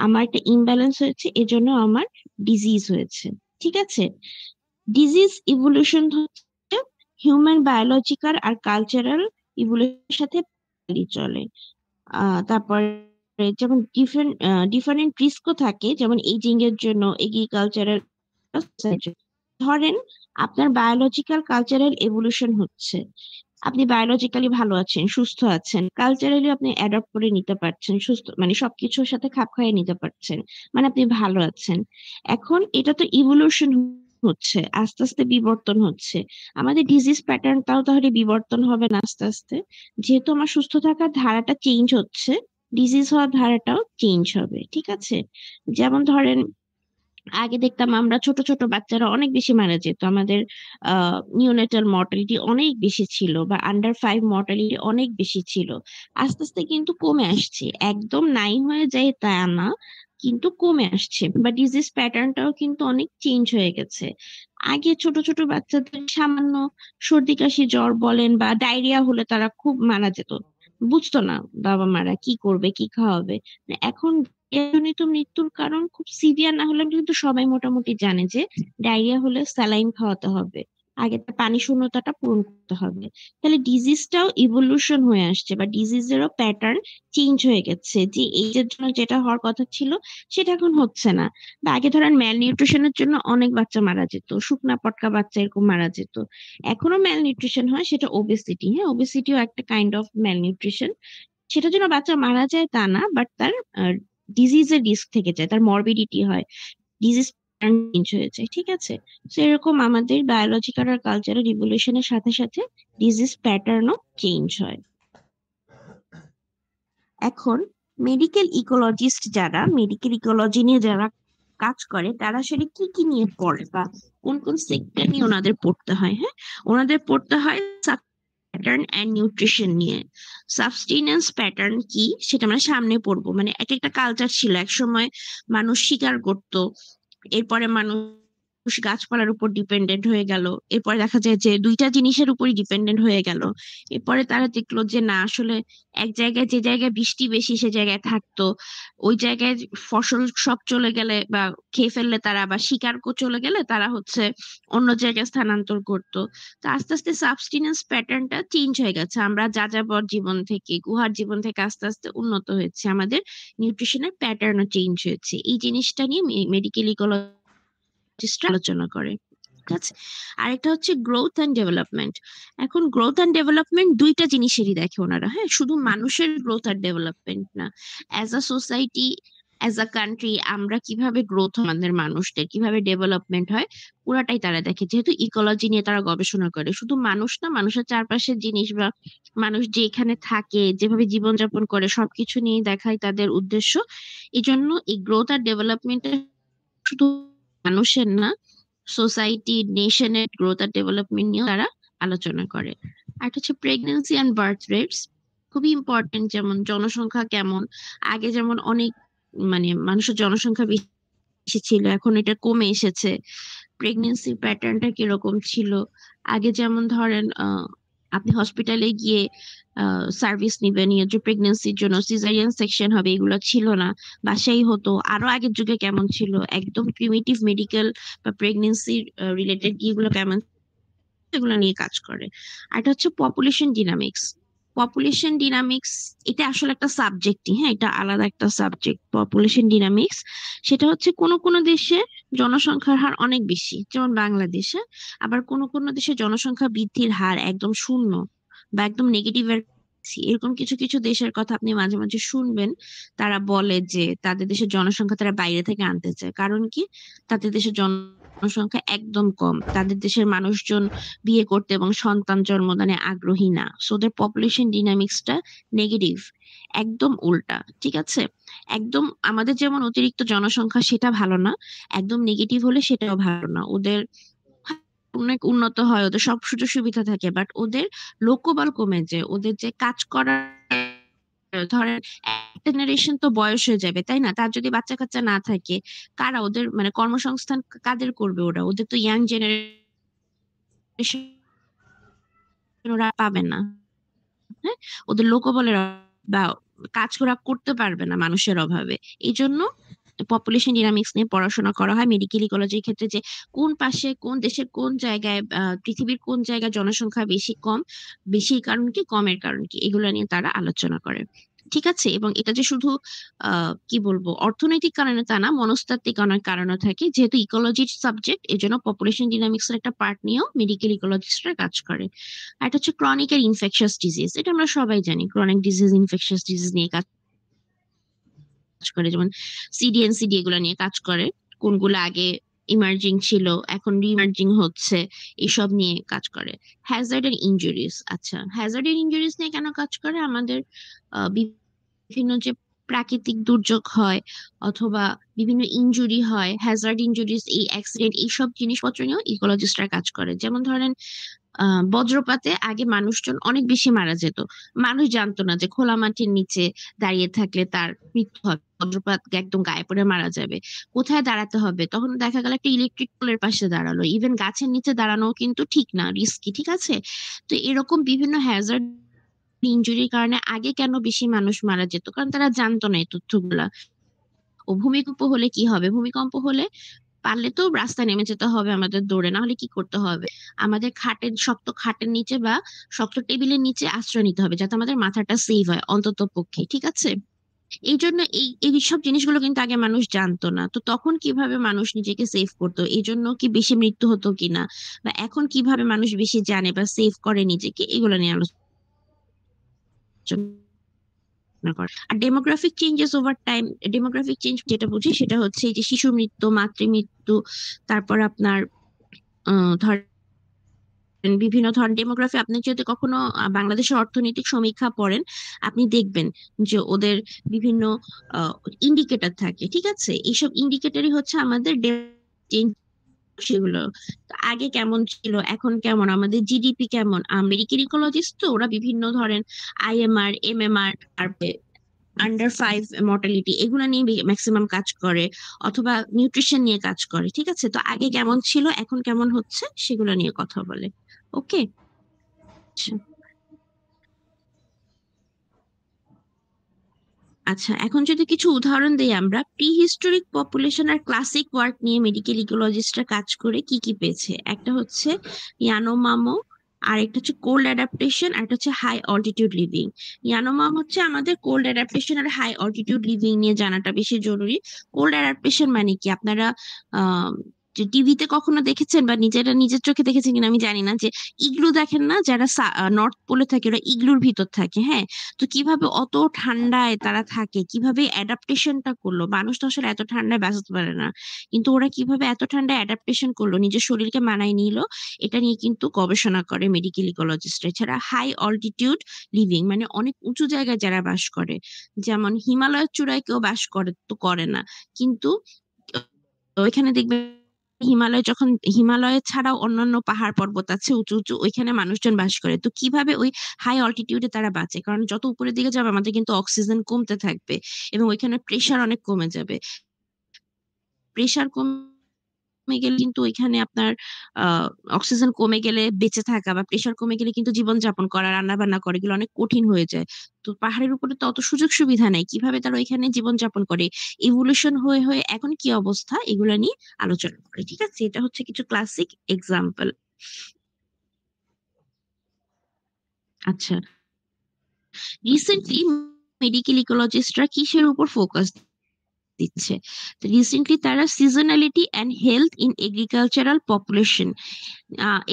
আমার একটা ইমব্যালেন্স হয়েছে, এজন্য আমার ডিজিজ হয়েছে। ঠিক আছে? ডিজিজ ইভলিউশন হচ্ছে হিউম্যান বায়োলজিক্যাল আর কালচারাল ইভলিউশনের সাথে চলে। তারপর যেমন ডিফারেন্ট ডিফারেন্ট রিস্কও থাকে, যেমন এইজিং এর জন্য, এগ্রিকালচারাল। ধরেন আপনার বায়োলজিক্যাল কালচারাল এভলিউশন হচ্ছে, আপনি বায়োলজিক্যালি ভালো আছেন, সুস্থ আছেন, কালচারালি আপনি অ্যাডপ্ট করে নিতে পারছেন, সুস্থ মানে সবকিছুর সাথে খাপ খাইয়ে নিতে পারছেন, মানে আপনি ভালো আছেন। এখন এটা তো ইভলিউশন হচ্ছে, আস্তে আস্তে বিবর্তন হচ্ছে। আমাদের ডিজিজ প্যাটার্নটাও তাহলে বিবর্তন হবে না আস্তে আস্তে? যেহেতু আমার সুস্থ থাকার ধারাটা চেঞ্জ হচ্ছে, ডিজিজ হওয়ার ধারাটাও চেঞ্জ হবে। ঠিক আছে? যেমন ধরেন আগে দেখতাম আমরা ছোট ছোট বাচ্চারা অনেক বেশি মারা যেত, আমাদের নিওনেটাল মর্টালিটি অনেক বেশি ছিল, বা আন্ডার 5 মর্টালিটি অনেক বেশি ছিল। আস্তে আস্তে কিন্তু কমে আসছে, একদম নাই হয়ে যায় তা না, কিন্তু কমে আসছে। বা ডিজিজ প্যাটার্নটাও কিন্তু অনেক চেঞ্জ হয়ে গেছে। আগে ছোট ছোট বাচ্চাদের সামান্য সর্দি কাশি জ্বর বলেন বা ডায়রিয়া হলে তারা খুব মারা যেত, বুঝতো না বাবা মারা কি করবে কি খাওয়াবে। এখন জনিত মৃত্যুর কারণ খুব সিভিয়ার না হলে কিন্তু সবাই মোটামুটি জানে যে ডায়রিয়া হলে স্যালাইন খাওয়াতে হবে, আগে তার পানি শূন্যতাটা পূরণ করতে হবে। তাহলে ডিজিজটাও ইভলিউশন হয়ে আসছে, বা ডিজিজেরও প্যাটার্ন চেঞ্জ হয়ে গেছে, যে এইজের জন্য যেটা হওয়ার কথা ছিল সেটা এখন হচ্ছে না। বা আগে ধরেন ম্যাল নিউট্রিশনের জন্য অনেক বাচ্চা মারা যেত, শুকনা পটকা বাচ্চা এরকম মারা যেত। এখনো ম্যাল নিউট্রিশন হয়, সেটা ওবেসিটি। হ্যাঁ, ওবেসিটিও একটা কাইন্ড অফ ম্যাল নিউট্রিশন। সেটার জন্য বাচ্চা মারা যায় তা না, বাট তার ডিজিজের রিস্ক থেকে যায়, তার মরবিডিটি হয়, ডিজিজ চেঞ্জ হয়ে যায়। ঠিক আছে? সেরকম আমাদের বায়োলজিক্যাল আর কালচারাল রিভলিউশনের সাথে সাথে ডিজিজ প্যাটার্নও চেঞ্জ হয়। এখন মেডিকেল ইকোলজিস্ট যারা, মেডিকেল ইকোলজি নিয়ে যারা কাজ করে, তারা আসলে কি কি নিয়ে পড়ে, বা কোন কোন সেক্টর নিয়ে ওনাদের পড়তে হয়? হ্যাঁ, ওনাদের পড়তে হয় প্যাটার্ন অ্যান্ড নিউট্রিশন নিয়ে। সাবস্টেনেন্স প্যাটার্ন কি সেটা আমরা সামনে পড়বো। মানে এক একটা কালচার ছিল, এক সময় মানুষ শিকার করত, এরপরে মানুষ গাছপালার উপর ডিপেন্ডেন্ট হয়ে গেল, এরপরে দেখা যায় যে দুইটা জিনিসের উপরই ডিপেন্ডেন্ট হয়ে গেল। এরপরে তারা দেখলো যে না, আসলে এক জায়গায়, যে জায়গায় বৃষ্টি বেশি সে জায়গায় থাকতো, ওই জায়গায় ফসল সব চলে গেলে বা খেয়ে ফেললে তারা, বা শিকার চলে গেলে তারা হচ্ছে অন্য জায়গায় স্থানান্তর করতো। তো আস্তে আস্তে সাবস্টেন্স প্যাটার্নটা চেঞ্জ হয়ে গেছে, আমরা যাযাবর জীবন থেকে, গুহার জীবন থেকে আস্তে আস্তে উন্নত হয়েছে, আমাদের নিউট্রিশনের প্যাটার্নও চেঞ্জ হয়েছে। এই জিনিসটা নিয়ে মেডিকেল ইকোলজিস্টরা আলোচনা করে। ঠিক আছে? আরেকটা হচ্ছে গ্রোথ অ্যান্ড ডেভেলপমেন্ট। এখন গ্রোথ অ্যান্ড ডেভেলপমেন্ট দুইটা জিনিসেরই দেখে ওনারা। হ্যাঁ, শুধু মানুষের গ্রোথ আর ডেভেলপমেন্ট না, as a society, as a country, আমরা কিভাবে গ্রোথ, আমাদের মানুষদের কিভাবে ডেভেলপমেন্ট হয়, পুরাটাই তারা দেখে। যেহেতু ইকোলজি নিয়ে তারা গবেষণা করে, শুধু মানুষ না, মানুষের চারপাশের জিনিস বা মানুষ যে এখানে থাকে, যেভাবে জীবনযাপন করে, সবকিছু নিয়ে দেখাই তাদের উদ্দেশ্য। এই জন্য এই গ্রোথ আর ডেভেলপমেন্টের শুধু মানুষের না, সোসাইটি, নেশনের গ্রোথ আর ডেভেলপমেন্ট নিয়েও তারা আলোচনা করে। আর হচ্ছে প্রেগন্যান্সি অ্যান্ড বার্থ রেটস, খুবই ইম্পর্টেন্ট। যেমন জনসংখ্যা কেমন, আগে যেমন অনেক মানে মানুষের জনসংখ্যা বেশি ছিল, এখন এটা কমে এসেছে। প্রেগনেন্সির প্যাটার্নটা কিরকম ছিল, আগে যেমন ধরেন আপনি হসপিটালে গিয়ে সার্ভিস নিবেন, নিয়ে যে প্রেগনেন্সির জন্য সিজারিয়ান সেকশন হবে, এগুলো ছিল না, বাসাই হতো। আরো আগের যুগে কেমন ছিল, একদম প্রিমিটিভ মেডিকেল বা প্রেগনেন্সি রিলেটেড এগুলো কেমন, এগুলো নিয়ে কাজ করে। আর এটা হচ্ছে পপুলেশন ডিনামিক্স। পপুলেশন ডিনামিক্স এটা আসলে একটা সাবজেক্টই, হ্যাঁ, এটা আলাদা একটা সাবজেক্ট, পপুলেশন ডিনামিক্স। সেটা হচ্ছে কোন কোন দেশে জনসংখ্যার হার অনেক বেশি, যেমন বাংলাদেশে। আবার কোন কোন দেশে জনসংখ্যা বৃদ্ধির হার একদম শূন্য বা একদম নেগেটিভ এর কাছাকাছি। এরকম কিছু কিছু দেশের কথা আপনি মাঝে মাঝে শুনবেন, তারা বলে যে তাদের দেশের জনসংখ্যা তারা বাইরে থেকে আনতে চায়। কারণ কি? তাদের দেশের জনসংখ্যা একদম কম, তাদের দেশের মানুষজন বিয়ে করতে এবং সন্তান জন্মদানে আগ্রহী না, সো ওদের পপুলেশন ডিনামিক্সটা নেগেটিভ, একদম উল্টা। ঠিক আছে? একদম আমাদের যেমন অতিরিক্ত জনসংখ্যা সেটা ভালো না, একদম নেগেটিভ হলে সেটাও ভালো না। ওদের অনেক উন্নত হয়, ওদের সব সুযোগ সুবিধা থাকে, বাট ওদের লোকবল কমে যায়, ওদের যে কাজ করার, ধরেন একটা জেনারেশন তো বয়স হয়ে যাবে, তাই না? তার যদি বাচ্চা কাচ্চা না থাকে, কারা ওদের মানে কর্মসংস্থান কাদের করবে? ওরা, ওদের তো ইয়াং জেনারেশন ওরা পাবে না। হ্যাঁ, ওদের লোকবলের বা কাজ করতে পারবে না মানুষের অভাবে। এই জন্য পপুলেশন ডিনামিক্স নিয়ে পড়াশোনা করা হয় মেডিকেল ইকোলজির ক্ষেত্রে, যে কোন পাশে কোন দেশের কোন জায়গায় পৃথিবীর কোন জায়গায় জনসংখ্যা বেশি কম, বেশির কারণ কি, কমের কারণ কি, এগুলো নিয়ে তারা আলোচনা করে। ঠিক আছে, এবং এটা যে শুধু কি বলবো অর্থনৈতিক কারণে তা না, মনস্তাত্ত্বিক অনেক কারণও থাকে, যেহেতু ইকোলজির সাবজেক্ট এই জন্য পপুলেশন ডিনামিক্স এর একটা পার্ট নিয়েও মেডিকেল ইকোলজিস্টরা কাজ করে। আর এটা হচ্ছে ক্রনিক আর ইনফেকশাস ডিজিজ, এটা আমরা সবাই জানি, ক্রনিক ডিজিজ ইনফেকশাস ডিজিজ নিয়ে কাজ করে, যেমন সিডিএনসিডি এগুলো নিয়ে কাজ করে, কোনগুলো আগে ইমার্জিং ছিল এখন রিমার্জিং হচ্ছে, এসব নিয়ে কাজ করে। হ্যাজার্ড এন্ড ইনজুরিজ, আচ্ছা হ্যাজার্ড এন্ড ইনজুরিজ নিয়ে কেন কাজ করে, আমাদের বিভিন্ন যে প্রাকৃতিক দুর্যোগ হয় অথবা বিভিন্ন ইনজুরি হয়, হ্যাজার্ড ইনজুরিজ, এই অ্যাক্সিডেন্ট, এইসব জিনিসপত্র নিয়েও ইকোলজিস্টরা কাজ করে। যেমন ধরেন বজ্রপাতে আগে মানুষজন অনেক বেশি মারা যেত, মানুষ জানতো না যে খোলা মাটির নিচে দাঁড়িয়ে থাকলে তার মৃত্যু হবে, বজ্রপাত একদম গায়ে পড়ে মারা যাবে, কোথায় দাঁড়াতে হবে, তখন দেখা গেল একটা ইলেকট্রিক পোলের পাশে দাঁড়ালো, ইভেন গাছের নিচে দাঁড়ানো কিন্তু ঠিক না, রিস্কি, ঠিক আছে। তো এরকম বিভিন্ন হ্যাজার্ড ইনজুরির কারণে আগে কেন বেশি মানুষ মারা যেত, কারণ তারা জানতো না এই তথ্যগুলা। ও ভূমিকম্প হলে কি হবে, ভূমিকম্প হলে পারলে তো রাস্তায় নেমে যেতে হবে আমাদের দৌড়ে, না হলে কি করতে হবে, আমাদের শক্ত খাটের নিচে বা শক্ত টেবিলের নিচে আশ্রয় নিতে হবে, যাতে আমাদের মাথাটা সেভ হয় অন্তত পক্ষে, ঠিক আছে। এই জন্য এই সব জিনিসগুলো কিন্তু আগে মানুষ জানতো না, তো তখন কিভাবে মানুষ নিজেকে সেভ করতো, এই জন্য কি বেশি মৃত্যু হতো কিনা, বা এখন কিভাবে মানুষ বেশি জানে বা সেভ করে নিজেকে, এগুলো নিয়ে আলোচনা করে। আর demographic changes over time, demographic change যেটা বুঝি সেটা হচ্ছে এই যে শিশু মৃত্যু, মাতৃমৃত্যু, তারপর আপনার ধরেন বিভিন্ন ধরনের ডেমোগ্রাফি, আপনি যদি কখনো বাংলাদেশের অর্থনৈতিক সমীক্ষা পড়েন, আপনি দেখবেন যে ওদের বিভিন্ন ইন্ডিকেটর থাকে, ঠিক আছে, এইসব ইন্ডিকেটরই হচ্ছে আমাদের চেঞ্জ, সেগুলো তো আগে কেমন ছিল এখন কেমন, আমাদের জিডিপি কেমন, মেডিকেল ইকোলজিস্ট তো ওরা বিভিন্ন ধরেন আইএমআর, এমএমআর, আন্ডার 5 মর্টালিটি, এগুলো নিয়ে ম্যাক্সিমাম কাজ করে, অথবা নিউট্রিশন নিয়ে কাজ করে, ঠিক আছে। তো আগে কেমন ছিল এখন কেমন হচ্ছে সেগুলো নিয়ে কথা বলে। ওকে, আচ্ছা। আচ্ছা, এখন যদি কিছু উদাহরণ দেই, আমরা প্রি হিস্টোরিক পপুলেশন আর ক্লাসিক ওয়ার্ক নিয়ে মেডিকেল ইকোলজিস্টরা কাজ করে কি কি পেয়েছে, একটা হচ্ছে ইয়ানোমামো, আর একটা হচ্ছে কোল্ড অ্যাডাপ্টেশন, আর একটা হচ্ছে হাই অল্টিটিউড লিভিং। ইয়ানোমাম হচ্ছে আমাদের কোল্ড অ্যাডাপ্টেশন আর হাই অল্টিটিউড লিভিং নিয়ে জানাটা বেশি জরুরি। কোল্ড অ্যাডাপ্টেশন মানে কি, আপনারা আহ যে টিভিতে কখনো দেখেছেন বা নিজেরা নিজের চোখে দেখেছেন কিনা আমি জানি না, যে ইগলু দেখেন না, যারা নর্থ পোলে থাকে ওরা ইগলুর ভিতর থাকে, হ্যাঁ। তো কিভাবে অত ঠান্ডায় তারা থাকে, কিভাবে অ্যাডাপ্টেশনটা করলো, মানুষ তো আসলে এত ঠান্ডায় বাঁচতে পারে না, কিন্তু ওরা কিভাবে এত ঠান্ডায় অ্যাডাপ্টেশন করলো, নিজের শরীরকে মানায় নিল, এটা নিয়ে কিন্তু গবেষণা করে মেডিকেল ইকোলজিস্ট। এছাড়া হাই অল্টিটিউড লিভিং মানে অনেক উঁচু জায়গায় যারা বাস করে, যেমন হিমালয়ের চূড়ায় কেউ বাস করে তো করে না, কিন্তু ওইখানে দেখবে হিমালয়, যখন হিমালয় ছাড়াও অন্যান্য পাহাড় পর্বত আছে উঁচু উঁচু, ওইখানে মানুষজন বাস করে। তো কিভাবে ওই হাই অল্টিটিউডে তারা বাঁচে, কারণ যত উপরের দিকে যাবে আমাদের কিন্তু অক্সিজেন কমতে থাকবে এবং ওইখানে প্রেসার অনেক কমে যাবে। প্রেসার কমে গেলে কিন্তু ওইখানে আপনার আহ অক্সিজেন কমে গেলে বেঁচে থাকা, বা প্রেসার কমে গেলে কিন্তু জীবনযাপন করা, রান্না বান্না করা, এগুলো অনেক কঠিন হয়ে যায়। তো পাহাড়ের উপরে তো অত সুযোগ সুবিধা নেই, কিভাবে তারা ওইখানে জীবনযাপন করে, ইভলিউশন হয়ে হয়ে এখন কি অবস্থা, এগুলো নিয়ে আলোচনা করে, ঠিক আছে। এটা হচ্ছে কিছু ক্লাসিক এক্সাম্পল। আচ্ছা, রিসেন্টলি মেডিকেল ইকোলজিস্টরা কিসের উপর ফোকাস দিচ্ছে, রিসেন্টলি তারা seasonality and health in agricultural population,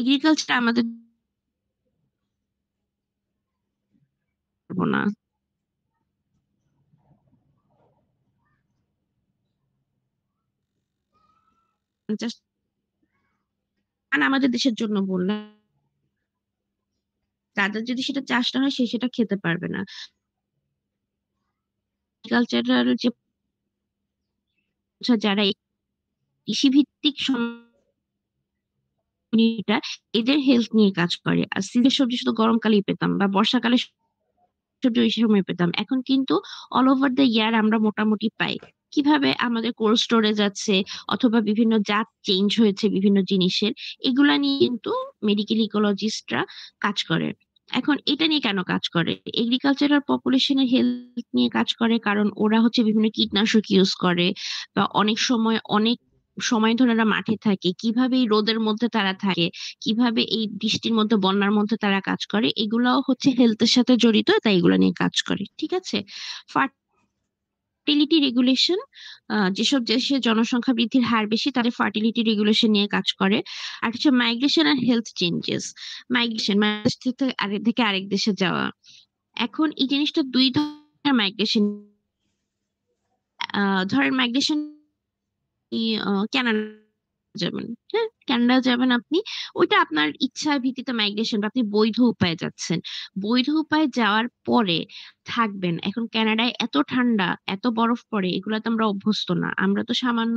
agriculture আমাদের না, জাস্ট আমাদের দেশের জন্য বললাম, তাদের যদি সেটা চাষ না হয় সে সেটা খেতে পারবে না। এগ্রিকালচারাল যে যারা কৃষি ভিত্তিক এটা, এদের হেলথ নিয়ে কাজ করে। আর সিজের সবজি শুধু গরমকালেই পেতাম বা বর্ষাকালে সবজি ওই সময় পেতাম, এখন কিন্তু অল ওভার দ্য ইয়ার আমরা মোটামুটি পাই। কিভাবে আমাদের কোল্ড স্টোরেজ আছে অথবা বিভিন্ন জাত চেঞ্জ হয়েছে বিভিন্ন জিনিসের, এগুলা নিয়ে কিন্তু মেডিকেল ইকোলজিস্টরা কাজ করে। এখন এটা নিয়ে কেন কাজ করে? এগ্রিকালচারাল পপুলেশনের হেলথ নিয়ে কাজ করে, কারণ ওরা হচ্ছে বিভিন্ন কীটনাশক ইউজ করে বা অনেক সময় অনেক সময় ধরে ওরা মাঠে থাকে। কিভাবে এই রোদের মধ্যে তারা থাকে, কিভাবে এই বৃষ্টির মধ্যে বন্যার মধ্যে তারা কাজ করে, এগুলাও হচ্ছে হেলথের সাথে জড়িত, তাই এগুলো নিয়ে কাজ করে। ঠিক আছে? ফার্টিলিটি রেগুলেশন, যেসব দেশে জনসংখ্যা বৃদ্ধির হার বেশি তাদের ফার্টিলিটি রেগুলেশন নিয়ে কাজ করে। আর হচ্ছে migration and health changes. Migration মানে দেশ থেকে আরেক দেশে যাওয়া। এখন এই জিনিসটা ২ ধরনের মাইগ্রেশন। ধরেন মাইগ্রেশন কানাডা যাবেন, হ্যাঁ? কানাডা যাবেন আপনি। ওইটা আপনার ইচ্ছার ভিত্তিতে মাইগ্রেশন বা আপনি বৈধ উপায়ে যাচ্ছেন। বৈধ উপায়ে যাওয়ার পরে থাকবেন। এখন কানাডায় এত ঠান্ডা, এত বরফ পড়ে, এগুলাতে আমরা অভ্যস্ত না। আমরা তো সামান্য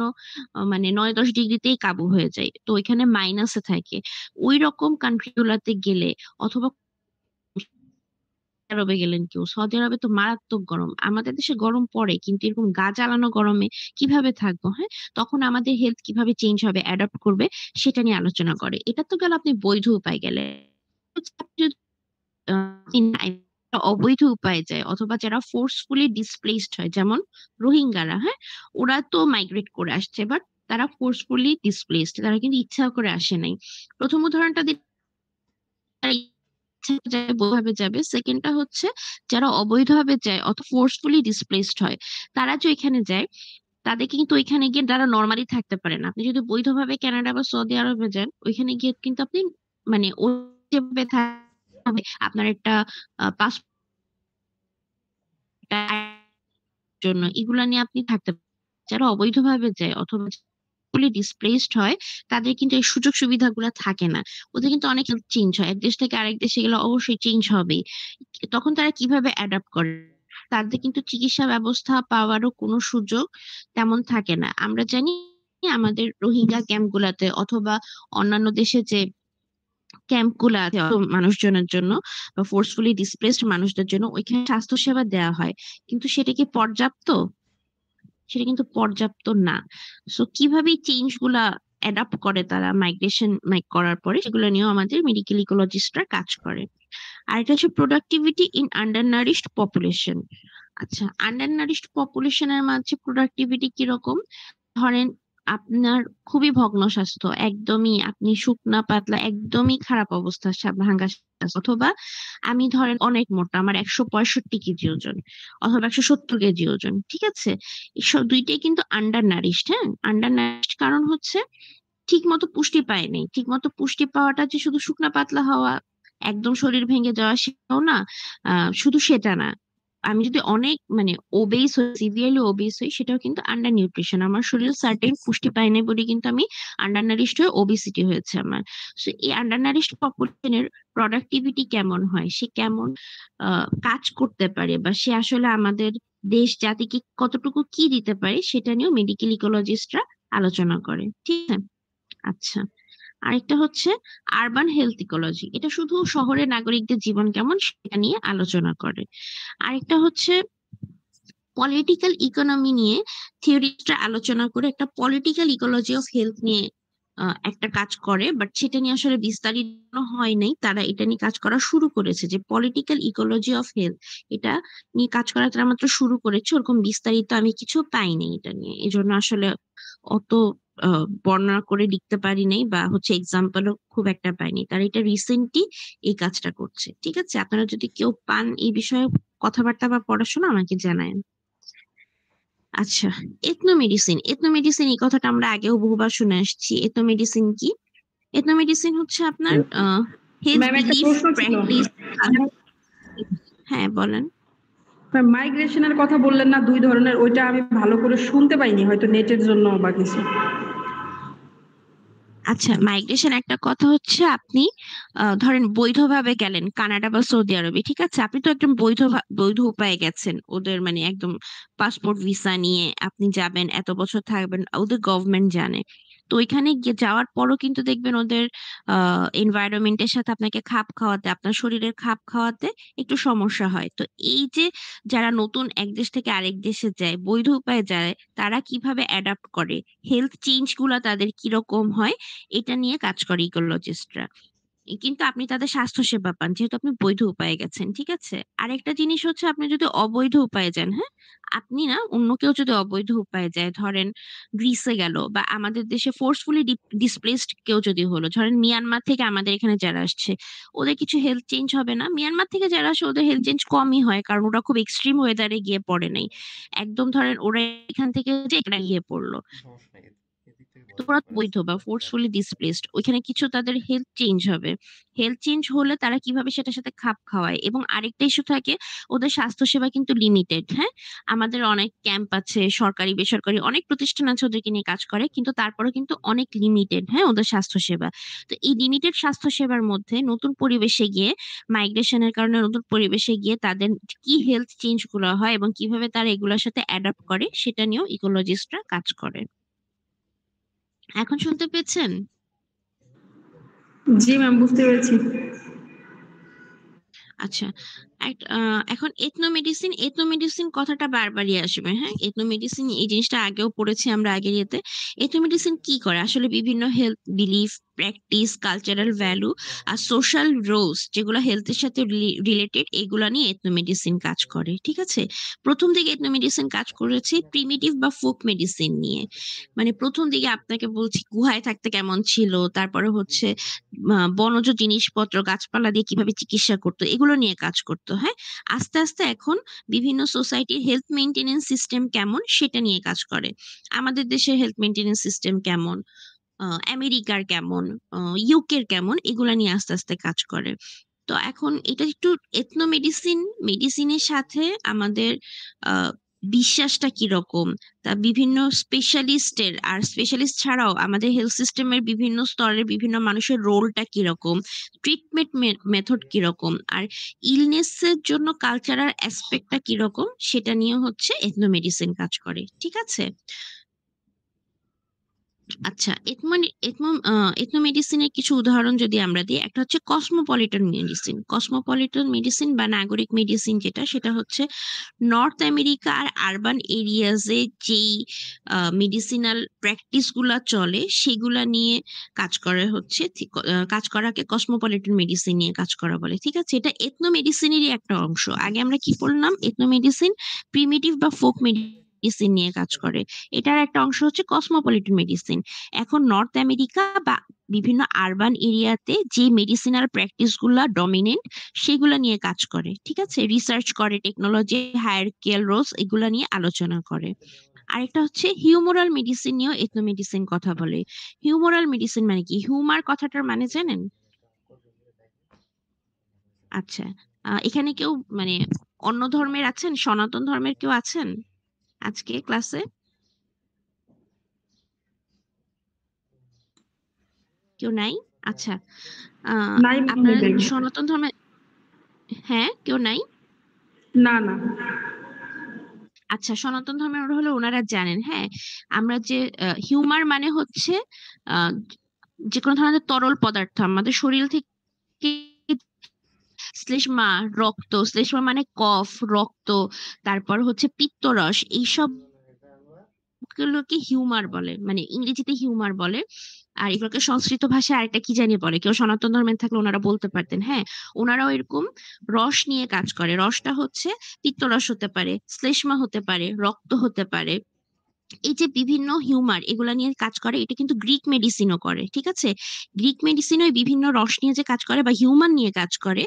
মানে ৯-১০ ডিগ্রিতেই কাবু হয়ে যাই। তো ওইখানে মাইনাসে থাকে। ঐরকম কান্ট্রি গুলাতে গেলে অথবা আরবে গেলেন কেউ। সৌদি আরবে তো মারাত্মক গরম। আমাদের দেশে গরম পড়ে কিন্তু এরকম গা জ্বালানো গরমে কিভাবে থাকবো, হ্যাঁ? তখন আমাদের হেলথ কিভাবে চেঞ্জ হবে, অ্যাডপ্ট করবে সেটা নিয়ে আলোচনা করে। এটা তো গেল আপনি বৈধ উপায়ে গেলে। আপনি যদি অবৈধ উপায়ে যায় অথবা যারা ফোর্সফুলি ডিসপ্লেসড হয়, যেমন রোহিঙ্গারা, হ্যাঁ? ওরা তো মাইগ্রেট করে আসছে, বাট তারা ফোর্সফুলি ডিসপ্লেসড, তারা কিন্তু ইচ্ছা করে আসে নাই। প্রথম উদাহরণটা ভাবে যাবে। সেকেন্ডটা হচ্ছে যারা অবৈধভাবে যায় অথবা ফোর্সফুলি ডিসপ্লেসড হয়, তারা যে এখানে যায় তাদেরকে কিন্তু ওইখানে গিয়ে তারা নরমালি থাকতে পারে না। আপনি যদি বৈধভাবে কানাডা বা সৌদি আরবে যান, ওইখানে গিয়ে কিন্তু আপনি মানে যেভাবে থাকবে আপনার একটা পাসপোর্ট জন্য এগুলা নিয়ে আপনি থাকতে পারেন। যারা অবৈধভাবে যায় অথবা ডিসপ্লেসড হয় তাদের কিন্তু এই সুযোগ সুবিধাগুলা থাকে না। ওদের কিন্তু অনেক চেঞ্জ হয়। এক দেশ থেকে আরেক দেশে গেলে অবশ্যই চেঞ্জ হবেই। তখন তারা কিভাবে অ্যাডাপ্ট করে? তাদের কিন্তু চিকিৎসা ব্যবস্থা পাওয়ারও কোনো সুযোগ তেমন থাকে না। আমরা জানি আমাদের রোহিঙ্গা ক্যাম্প গুলাতে অথবা অন্যান্য দেশে যে ক্যাম্প গুলা আছে মানুষজনের জন্য বা ফোর্সফুলি ডিসপ্লেসড মানুষদের জন্য, ওইখানে স্বাস্থ্যসেবা দেওয়া হয়। কিন্তু সেটা কি পর্যাপ্ত? সেটা কিন্তু পর্যাপ্ত না। সো কিভাবে চেঞ্জ গুলা অ্যাডাপ্ট করে তারা মাইগ্রেশন করার পরে, সেগুলো নিয়েও আমাদের মেডিকেল ইকোলজিস্টরা কাজ করে। আর এটা হচ্ছে productivity in under nourished population. আচ্ছা, আন্ডার নারিশড পপুলেশনের মাঝে প্রোডাক্টিভিটি কিরকম? ধরেন আপনার খুবই ভগ্ন স্বাস্থ্য, একদমই আপনি শুকনা পাতলা, একদমই খারাপ অবস্থা, ভাঙ্গা স্বাস্থ্য। অথবা আমি ধরেন অনেক মোটা, আমার ১৬৫ কেজি ওজন অথবা ১৭০ কেজি ওজন, ঠিক আছে? এসব দুইটাই কিন্তু আন্ডার নারিশড, হ্যাঁ? আন্ডার নারিশড কারণ হচ্ছে ঠিক মতো পুষ্টি পায়নি। ঠিক মতো পুষ্টি পাওয়াটা যে শুধু শুকনা পাতলা হওয়া, একদম শরীর ভেঙে যাওয়া সেটাও না। শুধু সেটা না। আমি যদি অনেক মানে ওবেইস হই, সিভিয়ারলি ওবেইস হই, সেটাও কিন্তু আন্ডার নিউট্রিশন। আমার শরীরে সার্টেন পুষ্টি পায় নাই বলে কিন্তু আমি আন্ডার নারিশড হয়ে ওবেসিটি হয়েছে আমার। সো এই আন্ডার নারিশড পপুলেশনের প্রোডাক্টিভিটি কেমন হয়? সে কেমন কাজ করতে পারে বা সে আসলে আমাদের দেশ জাতিকে কতটুকু কি দিতে পারে সেটা নিয়েও মেডিকেল ইকোলজিস্টরা আলোচনা করে। ঠিক আছে? আচ্ছা। আরেকটা হচ্ছে আরবান হেলথ ইকোলজি। এটা শুধু শহরের নাগরিকদের জীবন কেমন সেটা নিয়ে আলোচনা করে। আরেকটা হচ্ছে পলিটিক্যাল ইকোনমি নিয়ে থিওরিস্টরা আলোচনা করে একটা পলিটিক্যাল ইকোলজি অফ হেলথ নিয়ে একটা কাজ করে, বাট সেটা নিয়ে আসলে বিস্তারিত হয় নাই। তারা এটা নিয়ে কাজ করা শুরু করেছে, যে পলিটিক্যাল ইকোলজি অফ হেলথ, এটা নিয়ে কাজ করা তারা মাত্র শুরু করেছে। ওরকম বিস্তারিত আমি কিছু পাইনি এটা নিয়ে, এজন্য আসলে অত বর্ণনা করে লিখতে পারি নাই বা হচ্ছে এক্সাম্পলও খুব একটা পাইনি। তারা এটা রিসেন্টলি এই কাজটা করছে। ঠিক আছে? আপনারা যদি কেউ পান এই বিষয়ে কথাবার্তা বা পড়াশোনা, আমাকে জানায়েন। আচ্ছা, এথনোমেডিসিন। এথনোমেডিসিন এই কথাটা আমরা আগেও বহুবার শুনে আসছি। এথনোমেডিসিন কি? এথনোমেডিসিন হচ্ছে আপনার হেলথ ম্যাম একটা বিলিফ প্রশ্ন ছিল। প্র্যাকটিস। হ্যাঁ, বলেন। মাইগ্রেশনের কথা বললেন না ২ ধরনের, ওইটা আমি ভালো করে শুনতে পাইনি, হয়তো নেটের জন্য বা কিছু। আচ্ছা, মাইগ্রেশন একটা কথা হচ্ছে আপনি ধরেন বৈধভাবে গেলেন কানাডা বা সৌদি আরবে, ঠিক আছে? আপনি তো একদম বৈধ উপায়ে গেছেন, ওদের মানে একদম পাসপোর্ট ভিসা নিয়ে আপনি যাবেন, এত বছর থাকবেন, ওদের গভর্নমেন্ট জানে। তো ওইখানে গিয়ে যাওয়ার পরও কিন্তু দেখবেন ওদের এনভায়রনমেন্টের সাথে আপনাকে খাপ খাওয়াতে, আপনার শরীরের খাপ খাওয়াতে একটু সমস্যা হয়। তো এই যে যারা নতুন এক দেশ থেকে আরেক দেশে যায়, বৈধ উপায়ে যায়, তারা কিভাবে অ্যাডাপ্ট করে, হেলথ চেঞ্জ গুলা তাদের কিরকম হয়, এটা নিয়ে কাজ করে ইকোলজিস্টরা। কিন্তু আপনি তাদের স্বাস্থ্যসেবা পান যেহেতু আপনি বৈধ উপায়ে গেছেন। ঠিক আছে? আরেকটা জিনিস হচ্ছে আপনি যদি অবৈধ উপায়ে যান, হ্যাঁ? আপনি না অন্য কেউ যদি অবৈধ উপায়ে যায়, ধরেন গ্রিসে গেল বা আমাদের দেশে ফোর্সফুলি ডিসপ্লেসড কেউ যদি হলো, ধরেন মিয়ানমার থেকে আমাদের এখানে যারা আসছে, ওদের কিছু হেলথ চেঞ্জ হবে না? মিয়ানমার থেকে যারা আসে ওদের হেলথ চেঞ্জ কমই হয়। কারণ ওরা খুব এক্সট্রিম ওয়েদার এ গিয়ে পড়ে নাই। একদম ধরেন ওরা এখান থেকে যে এখানে গিয়ে পড়ল। তো ওরা বৈধ বা ফোর্সফুলি ডিসপ্লেসড ওইখানে কিছু তাদের হেলথ চেঞ্জ হবে। হেলথ চেঞ্জ হলে তারা কিভাবে সেটার সাথে খাপ খাওয়ায় এবং আরেকটা ইস্যু থাকে ওদের স্বাস্থ্যসেবা কিন্তু লিমিটেড, হ্যাঁ? আমাদের অনেক ক্যাম্প আছে, সরকারি বেসরকারি অনেক প্রতিষ্ঠান আছে ওদেরকে নিয়ে কাজ করে। কিন্তু তারপরেও কিন্তু অনেক লিমিটেড, হ্যাঁ? ওদের স্বাস্থ্যসেবা। তো এই লিমিটেড স্বাস্থ্যসেবার মধ্যে নতুন পরিবেশে গিয়ে মাইগ্রেশন এর কারণে নতুন পরিবেশে গিয়ে তাদের কি হেলথ চেঞ্জ গুলো হয় এবং কিভাবে তারা এগুলোর সাথে অ্যাডপ্ট করে সেটা নিয়েও ইকোলজিস্টরা কাজ করে। এখন শুনতে পেয়েছেন? জি ম্যাম, বুঝতে পেরেছি। আচ্ছা। এখন এথনোমেডিসিন, এথনোমেডিসিন কথাটা বারবারই আসবে, হ্যাঁ? এথনোমেডিসিন এই জিনিসটা আগেও পড়েছি আমরা আগের ইয়েতে। এথনোমেডিসিন কি করে? আসলে বিভিন্ন health belief, practice, cultural value আর সোশ্যাল রোলস যেগুলো হেলথের সাথে রিলেটেড এগুলা নিয়ে এথনোমেডিসিন কাজ করে। ঠিক আছে? ১ম দিকে এথনোমেডিসিন কাজ করেছে প্রিমিটিভ বা ফোক মেডিসিন নিয়ে। মানে ১ম দিকে আপনাকে বলছি গুহায় থাকতে কেমন ছিল, তারপরে হচ্ছে বনজ জিনিসপত্র, গাছপালা দিয়ে কিভাবে চিকিৎসা করতো, এগুলো নিয়ে কাজ করতো, হ্যাঁ? আস্তে, আস্তে এখন বিভিন্ন সোসাইটির হেলথ মেইনটেন্যান্স সিস্টেম কেমন, সেটা নিয়ে কাজ করে। আমাদের দেশের হেলথ মেইনটেন্যান্স সিস্টেম কেমন, আমেরিকার কেমন, ইউকের কেমন, এগুলা নিয়ে আস্তে, আস্তে কাজ করে। তো এখন এটা একটু মেডিসিনের সাথে আমাদের আ বিশ্বাসটা কিরকম? তা বিভিন্ন স্পেশালিস্টের আর স্পেশালিস্ট ছাড়াও আমাদের হেলথ সিস্টেমের বিভিন্ন স্তরের বিভিন্ন মানুষের রোলটা কিরকম? ট্রিটমেন্ট মেথড কিরকম? আর ইলনেস এর জন্য কালচারাল অ্যাসপেক্ট টা কিরকম? সেটা নিয়ে হচ্ছে এথনোমেডিসিন কাজ করে। ঠিক আছে? আচ্ছা, এথনোমেডিসিন এর কিছু উদাহরণ যদি আমরা দিই, একটা হচ্ছে কসমোপলিটন মেডিসিন। কসমোপলিটন মেডিসিন বা নাগরিক মেডিসিন যেটা, সেটা হচ্ছে নর্থ আমেরিকা আর আরবান এরিয়াজ এ যেই মেডিসিনাল প্র্যাকটিস গুলা চলে, সেগুলা নিয়ে কাজ করে হচ্ছে কাজ করাকে কসমোপলিটন মেডিসিন নিয়ে কাজ করা বলে। ঠিক আছে? এটা এথনোমেডিসিনেরই একটা অংশ। আগে আমরা কি বললাম? এথনোমেডিসিন প্রিমিটিভ বা ফোক মেডিসিন নিয়ে কাজ করে। এটার একটা অংশ হচ্ছে কসমোপলিটন মেডিসিন। এখন নর্থ আমেরিকা বা বিভিন্ন আরবান এরিয়াতে যে মেডিসিনাল প্র্যাকটিস গুলা ডমিনেন্ট সেগুলা নিয়ে কাজ করে। ঠিক আছে? রিসার্চ করে, টেকনোলজি, হায়ারার্কিয়াল রোলস এগুলা নিয়ে আলোচনা করে। আরেকটা হচ্ছে হিউমোরাল মেডিসিন নিয়েও এথনোমেডিসিন কথা বলে। হিউমোরাল মেডিসিন মানে কি? হিউমার কথাটার মানে জানেন? আচ্ছা। এখানে কেউ মানে অন্য ধর্মের আছেন? সনাতন ধর্মের কেউ আছেন আজকে ক্লাসে? কেউ নাই? আচ্ছা। আ নাই ম্যাম, আপনারা নেই। সনাতন ধর্মে হ্যাঁ, কেউ নাই? না, না। আচ্ছা, সনাতন ধর্মের হলো উনারা জানেন, হ্যাঁ? আমরা যে হিউমার মানে হচ্ছে আ যেকোনো ধরনের তরল পদার্থ আমাদের শরীর থেকে শ্লেষ্মা, রক্ত, শ্লেষ্মা মানে কফ, রক্ত, তারপর হচ্ছে পিত্তরস এইসব গুলোকে হিউমার বলে। মানে ইংরেজিতে হিউমার বলে। আর এগুলোকে সংস্কৃত ভাষায় আরেকটা কি জানি বলে। কেউ সনাতন ধর্মের থাকলে উনারা বলতে পারতেন। হ্যাঁ? উনারাও এরকম রস নিয়ে কাজ করে। রসটা হচ্ছে পিত্তরস হতে পারে, শ্লেষ্মা হতে পারে, রক্ত হতে পারে। এই যে বিভিন্ন হিউমার এগুলা নিয়ে কাজ করে এটা কিন্তু গ্রিক মেডিসিনও করে। ঠিক আছে? গ্রিক মেডিসিনও এই বিভিন্ন রস নিয়ে যে কাজ করে বা হিউম্যান নিয়ে কাজ করে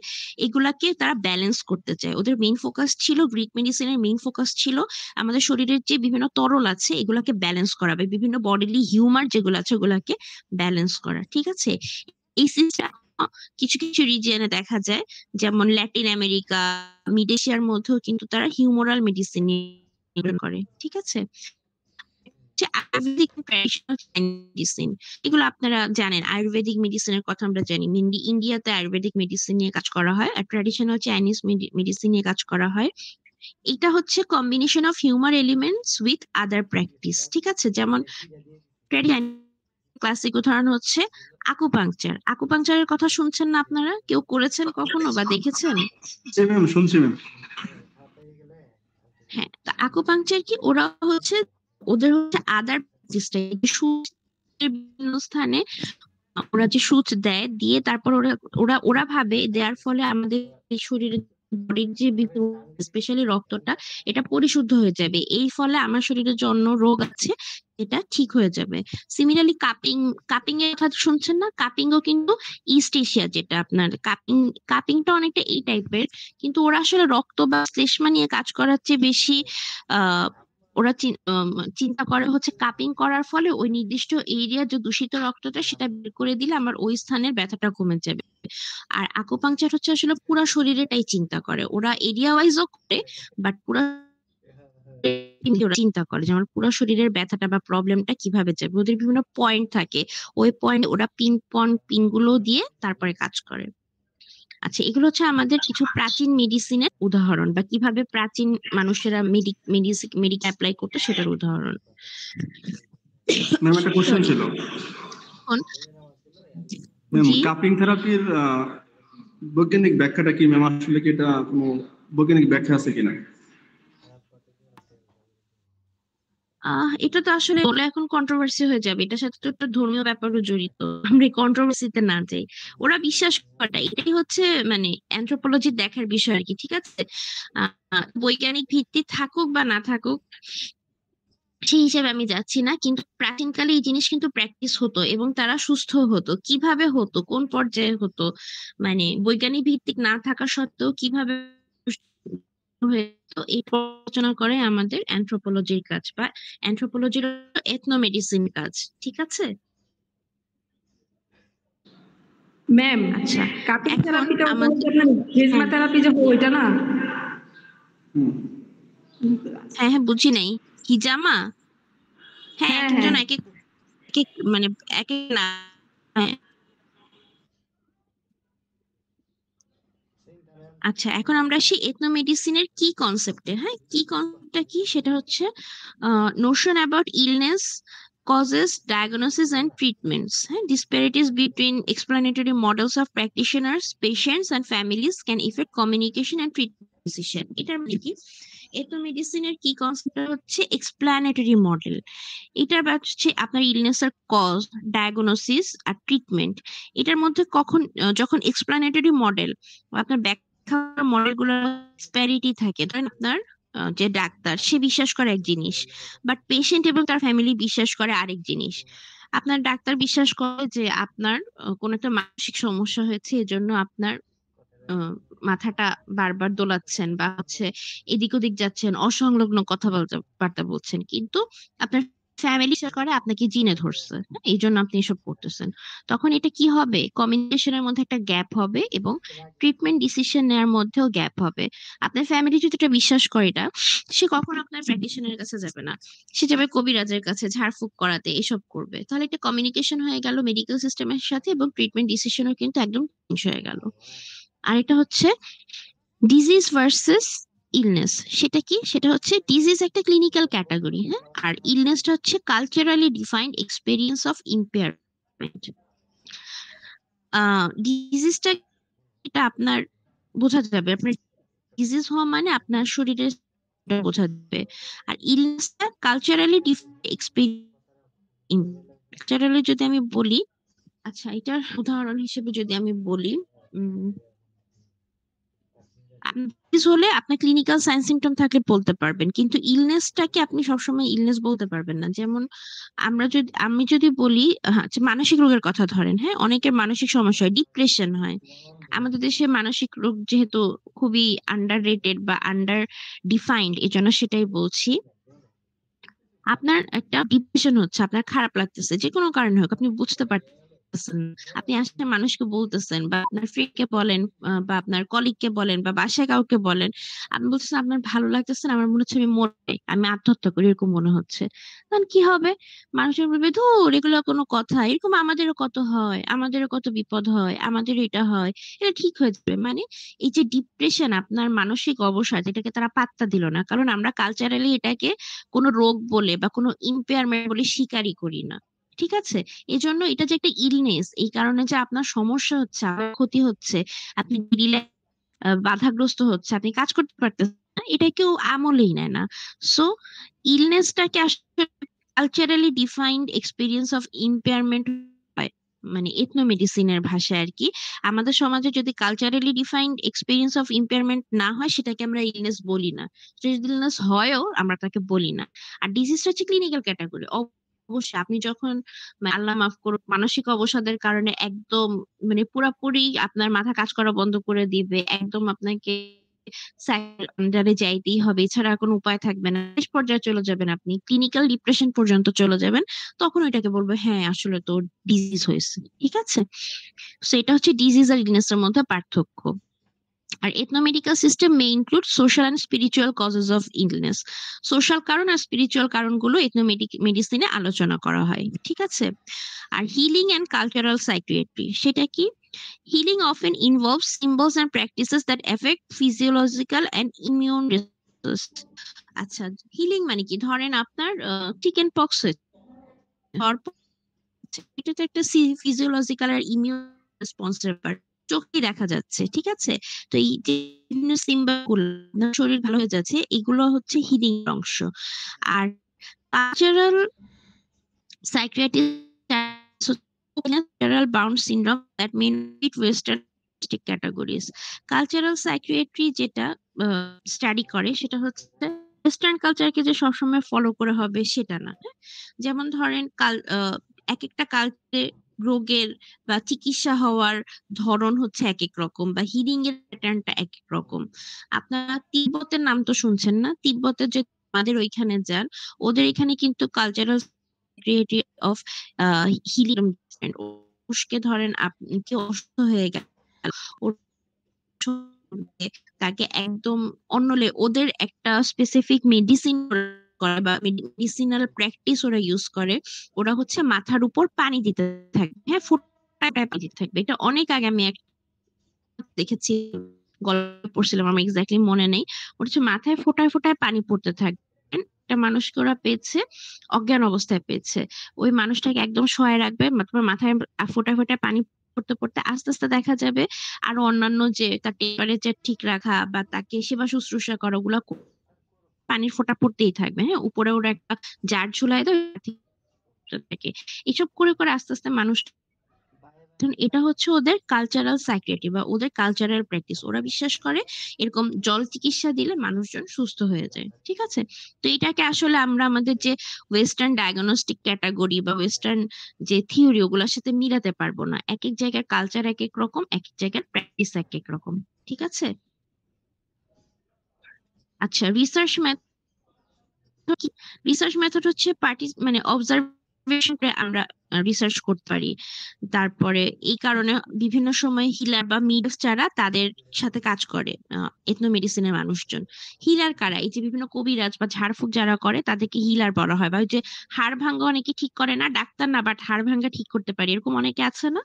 এগুলাকে তারা ব্যালেন্স করতে চায়। ওদের মেইন ফোকাস ছিল গ্রিক মেডিসিনের মেইন ফোকাস ছিল আমাদের শরীরের যে বিভিন্ন তরল আছে এগুলাকে ব্যালেন্স করা বা বিভিন্ন বডিলি হিউমার যেগুলো আছে ওগুলাকে ব্যালেন্স করা। ঠিক আছে? এই সিস্টেম কিছু, কিছু রিজিয়নে দেখা যায় যেমন ল্যাটিন আমেরিকা, মিড এশিয়ার মধ্যেও কিন্তু তারা হিউমোরাল মেডিসিন নিয়ে করে। ঠিক আছে? যে আয়ুর্বেদিক ট্র্যাডিশনাল মেডিসিন এগুলো আপনারা জানেন আয়ুর্বেদিক মেডিসিনের কথা আমরা জানি মেনলি ইন্ডিয়াতে আয়ুর্বেদিক মেডিসিন নিয়ে কাজ করা হয় আর ট্র্যাডিশনাল চাইনিজ মেডিসিন নিয়ে কাজ করা হয় এটা হচ্ছে combination of humour elements with other practice ঠিক আছে যেমন ক্লাসিক উদাহরণ হচ্ছে আকুপাংচার আকুপাংচারের কথা শুনছেন না আপনারা কেউ করেছেন কখনো বা দেখেছেন জি ম্যাম, শুনছি ম্যাম। হ্যাঁ তো আকুপাংচার কি ওরা হচ্ছে ওদের হচ্ছে আদার বিভিন্ন স্থানে ওরা যে সুচ দেয়, দিয়ে তারপর ওরা ওরা ওরা ভাবে দেওয়ার ফলে আমাদের শরীরে বডির যে স্পেশালি রক্তটা এটা পরিশুদ্ধ হয়ে যাবে, এই ফলে আমার শরীরে যে অন্য রোগ আছে এটা ঠিক হয়ে যাবে। সিমিলারলি কাপিং, কাপিং এর কথা শুনছেন না? কাপিংও কিন্তু ইস্ট এশিয়া, যেটা আপনার কাপিং, কাপিংটা অনেকটা এই টাইপের, কিন্তু ওরা আসলে রক্ত বা শ্লেষ্মা নিয়ে কাজ করার চেয়ে বেশি আহ ওরা চিন্তা করে হচ্ছে কাপিং করার ফলে ওই নির্দিষ্ট এরিয়ার যে দূষিত রক্তটা সেটা বের করে দিলে আমার ওই স্থানের ব্যথাটা কমে যাবে। আর আকুপাংচার হচ্ছে আসলে পুরো শরীরেটাই চিন্তা করে, ওরা এরিয়া ওয়াইজও করে, বাট পুরো ওরা চিন্তা করে যে আমার পুরো শরীরের ব্যথাটা বা প্রবলেমটা কিভাবে যাবে। ওদের বিভিন্ন পয়েন্ট থাকে, ওই পয়েন্ট ওরা পিন গুলো দিয়ে তারপরে কাজ করে। আচ্ছা, এগুলো হচ্ছে আমাদের কিছু প্রাচীন মেডিসিনের উদাহরণ, বা কিভাবে প্রাচীন মানুষেরা মেডিকেল অ্যাপ্লাই করতো সেটার উদাহরণ। ম্যাম একটা কোশ্চেন ছিল। ম্যাম কাপিং থেরাপির বৈজ্ঞানিক ব্যাখ্যাটা কি ম্যাম? আসলে কি এটা কোনো বৈজ্ঞানিক ব্যাখ্যা আছে কিনা? এটা তো আসলে বলে এখন কন্ট্রোভার্সি হয়ে যাবে, এটার সাথে তো একটা ধর্মীয় ব্যাপারও জড়িত, আমরা কন্ট্রোভার্সিতে না যাই। ওরা বিশ্বাস করাটা এটাই হচ্ছে মানে অ্যানথ্রোপোলজি দেখার বিষয় আর কি, ঠিক আছে? বৈজ্ঞানিক ভিত্তি থাকুক বা না থাকুক সেই হিসেবে আমি যাচ্ছি না, কিন্তু প্রাচীনকালে এই জিনিস কিন্তু প্র্যাকটিস হতো এবং তারা সুস্থ হতো। কিভাবে হতো, কোন পর্যায়ে হতো, মানে বৈজ্ঞানিক ভিত্তিক না থাকা সত্ত্বেও কিভাবে হতো, এই আলোচনা করে আমাদের অ্যানথ্রোপোলজির কাজ, বা অ্যানথ্রোপোলজির এথনোমেডিসিন কাজ, ঠিক আছে? ম্যাম আচ্ছা, কাপিং এখন থেরাপিটা আমাদের প্লাজমা থেরাপি যে ওইটা না? হ্যাঁ হ্যাঁ, বুঝি নাই। হিজামা? হ্যাঁ, হ্যাঁ এক হ্যাঁ একজন এক এক মানে এক এক না। হ্যাঁ। আচ্ছা, এখন আমরা আসি এথনোমেডিসিনের কি কনসেপ্টে। হ্যাঁ, কি কনসেপ্টটা কি সেটা হচ্ছে Notion about illness, causes, diagnosis and treatments. Disparities between explanatory models of practitioners, patients and families can affect communication and treatment decision. এটার মানে কি? এথনোমেডিসিনের কি কনসেপ্ট হচ্ছে এক্সপ্লানেটরি মডেল। এটার হচ্ছে আপনার ইলনেসের কজ, ডায়াগনোসিস আর ট্রিটমেন্ট। এটার মধ্যে যখন এক্সপ্লানেটরি মডেল আপনার ব্যাখ্যা মডেলগুলোর ডিসপ্যারিটি থাকে, ধরেন আপনার যে ডাক্তার সে বিশ্বাস করে এক জিনিস, বাট পেশেন্ট এবং তার ফ্যামিলি বিশ্বাস করে আরেক জিনিস। আপনার ডাক্তার বিশ্বাস করে যে আপনার কোনো একটা মানসিক সমস্যা হয়েছে, এজন্য আপনার মাথাটা বারবার দোলাচ্ছেন বা হচ্ছে এদিক ওদিক যাচ্ছেন, অসংলগ্ন কথাবার্তা বলছেন, কিন্তু আপনার ফ্যামিলি করে আপনাকে জিনে ধরছে, এই জন্য আপনি এসব করতেছেন। তখন এটা কি হবে? কমিউনিকেশনের মধ্যে একটা গ্যাপ হবে এবং ট্রিটমেন্ট ডিসিশন নেওয়ার মধ্যেও গ্যাপ হবে। আপনার ফ্যামিলি যদি এটা বিশ্বাস করে, এটা সে কখনো আপনার প্র্যাকটিশনারের কাছে যাবে না, সে যাবে কবিরাজের কাছে ঝাড়ফুঁক করাতে, এসব করবে। তাহলে একটা কমিউনিকেশন হয়ে গেল মেডিকেল সিস্টেমের সাথে, এবং ট্রিটমেন্ট ডিসিশনও কিন্তু একদম চেঞ্জ হয়ে গেল। আর এটা হচ্ছে ডিজিজ ভার্সেস ইলনেস। সেটা কি? সেটা হচ্ছে ডিজিজ একটা ক্লিনিক্যাল ক্যাটাগরি, হ্যাঁ, আর ইলনেসটা হচ্ছে culturally defined experience of impairment. ডিজিজটা এটা আপনার বোঝা যাবে, আপনার ডিজিজ হওয়া মানে আপনার শরীরের বোঝা যাবে। আর ইলনেসটা কালচারালি ডিফাইন্ড এক্সপেরিয়েন্স। কালচারালি যদি আমি বলি, আচ্ছা এটার উদাহরণ হিসেবে যদি আমি বলি, ডিজিজ হলে আপনার ক্লিনিক্যাল সাইন সিমটম থাকলে বলতে পারবেন, কিন্তু ইলনেসটাকে আপনি সবসময় ইলনেস বলতে পারবেন না। যেমন আমি যদি বলি, আচ্ছা মানসিক রোগের কথা ধরেন, হ্যাঁ, অনেকের মানসিক সমস্যা হয়, ডিপ্রেশন হয়। আমাদের দেশে মানসিক রোগ যেহেতু খুবই আন্ডার রেটেড বা আন্ডার ডিফাইন্ড, এই জন্য সেটাই বলছি। আপনার একটা ডিপ্রেশন হচ্ছে, আপনার খারাপ লাগতেছে, যে কোনো কারণে হোক, আপনি বুঝতে পারতেছেন, আপনি আসলে মানুষকে বলতেছেন বা আপনার ফ্রেন্ডকে বলেন, বা আপনার কলিগকে বলেন বা বাসায় কাউকে বলেন, আপনি বলতেছেন আপনার ভালো লাগতেছে না, আমার মনে হচ্ছে আমি মরে, আমি আত্মহত্যা করি, এরকম মনে হচ্ছে। তখন কি হবে? মানুষের বলবে ধুর এগুলো কোনো কথা, এরকম আমাদেরও কত হয়, আমাদেরও কত বিপদ হয়, আমাদেরও এটা হয়, এটা ঠিক হয়ে যাবে। মানে এই যে ডিপ্রেশন, আপনার মানসিক অবসাদ, এটাকে তারা পাত্তা দিল না, কারণ আমরা কালচারালি এটাকে কোনো রোগ বলে বা কোনো ইম্পেয়ারমেন্ট বলে স্বীকারই করি না, ঠিক আছে? এজন্য এটা যে একটা ইলনেস, এই কারণে যে আপনার সমস্যা হচ্ছে, আপনার ক্ষতি হচ্ছে, আপনি বাধাগ্রস্ত হচ্ছে, আপনি কাজ করতে পারতেছেন না, এটা কেউ আমলেই নেয় না। সো ইলনেসটাকে আসলে culturally defined experience of impairment হয়। মানে এথনোমেডিসিনের ভাষায় আর কি। আমাদের সমাজে যদি culturally defined experience of impairment না হয় সেটাকে আমরা ইলনেস বলি না। যদি ইলনেস হয়ও আমরা তাকে বলি না। আর ডিজিজটা হচ্ছে ক্লিনিক্যাল ক্যাটাগরি। অবশ্যই আপনি যখন আল্লাহ মাফ করুক মানসিক অবসাদের কারণে একদম মানে পুরাপুরি আপনার মাথা কাজ করা বন্ধ করে দিবে, একদম আপনাকে আন্ডারে যাইতেই হবে, এছাড়া কোনো উপায় থাকবে না, শেষ পর্যায়ে চলে যাবেন, আপনি ক্লিনিক্যাল ডিপ্রেশন পর্যন্ত চলে যাবেন, তখন ওইটাকে বলবো হ্যাঁ আসলে তো ডিজিজ হয়েছে। ঠিক আছে, সো এটা হচ্ছে ডিজিজ আর ইলনেসের মধ্যে পার্থক্য। আর ethnomedical system may include social and spiritual causes of illness. Social কারণ আর স্পিরিচুয়াল কারণগুলো মেডিসিনে আলোচনা করা হয়। ঠিক আছে, আর হিলিং অ্যান্ড কালচারাল সাইকিয়াট্রি সেটা কি? Healing often involves symbols and practices that affect physiological and immune responses. আচ্ছা, হিলিং মানে কি? ধরেন আপনার চিকেন পক্স হয়েছে, এটা তো একটা ফিজিওলজিক্যাল আর ইমিউন রেসপন্সের ব্যাপার, চোখে দেখা যাচ্ছে। ঠিক আছে, তো এই যে সিম্বল গুলো শরীর ভালো হয়ে যাচ্ছে, এগুলো হচ্ছে হিলিং অংশ। আর cultural psychiatric cultural bound syndrome that may fit Western categories. Cultural psychiatry যেটা স্টাডি করে সেটা হচ্ছে ওয়েস্টার্ন কালচারকে যে সবসময় ফলো করে হবে সেটা না। যেমন ধরেন এক একটা কালচারে রোগের বা চিকিৎসা হওয়ার ধরন হচ্ছে এক এক রকম, বা হিলিং এর প্যাটার্নটা এক এক রকম। আপনারা তিব্বতের নাম তো শুনছেন না? তিব্বতের যে আমাদের ওইখানে যান, ওদের এখানে কিন্তু কালচারাল ক্রিয়েটিভ অফ হিলিং। মানুষকে ধরেন আপনি কেউ অসুস্থ হয়ে গেল, তাকে একদম ওদের একটা স্পেসিফিক মেডিসিন করে বা মেডিসিনাল প্র্যাকটিস ওরা ইউজ করে। ওরা হচ্ছে মাথার উপর পানি দিতে থাকবে, হ্যাঁ ফোঁটায় পানি দিতে থাকবে। এটা অনেক আগে আমি দেখেছি, গল্প পড়ছিলাম, আমার এক্স্যাক্টলি মনে নেই। ওটা হচ্ছে মাথায় ফোঁটায় ফোঁটায় পানি পড়তে থাকবে। একটা মানুষকে ওরা পেয়েছে, অজ্ঞান অবস্থায় পেয়েছে। ওই মানুষটাকে একদম শোয়ায় রাখবে, মাথায় ফোঁটায় ফোঁটায় পানি পড়তে পড়তে আস্তে আস্তে দেখা যাবে আরো অন্যান্য যে তার টেম্পারেচার ঠিক রাখা বা তাকে সেবা শুশ্রূষা করা, ওগুলা পানির ফোঁটা পড়তেই থাকবে। হ্যাঁ, উপরে ওরা একটা জার ঝুলাই দেয় থাকে। এসব করে করে আস্তে আস্তে মানুষ, এটা হচ্ছে ওদের কালচারাল সাইকিয়াট্রি বা ওদের কালচারাল প্র্যাকটিস। ওরা বিশ্বাস করে এরকম জল চিকিৎসা দিলে মানুষজন সুস্থ হয়ে যায়। ঠিক আছে, তো এটাকে আসলে আমরা আমাদের যে ওয়েস্টার্ন ডায়াগনস্টিক ক্যাটাগরি বা ওয়েস্টার্ন যে থিওরি ওগুলোর সাথে মিলাতে পারবো না। এক এক জায়গার কালচার এক এক রকম, এক এক জায়গার প্র্যাকটিস এক এক রকম। ঠিক আছে, আচ্ছা রিসার্চ মেথড হচ্ছে মানে অবজারভেশন করে আমরা রিসার্চ করতে পারি। তারপরে এই কারণে বিভিন্ন সময় হিলার বা মিডস যারা তাদের সাথে কাজ করে এথনোমেডিসিনের মানুষজন। হিলার কারা? এই যে বিভিন্ন কবিরাজ বা ঝাড়ফুঁক যারা করে তাদেরকে হিলার বলা হয়। বা ওই যে হাড় ভাঙ্গা অনেকে ঠিক করে না, ডাক্তার না বাট হাড় ভাঙ্গা ঠিক করতে পারে, এরকম অনেকে আছে না?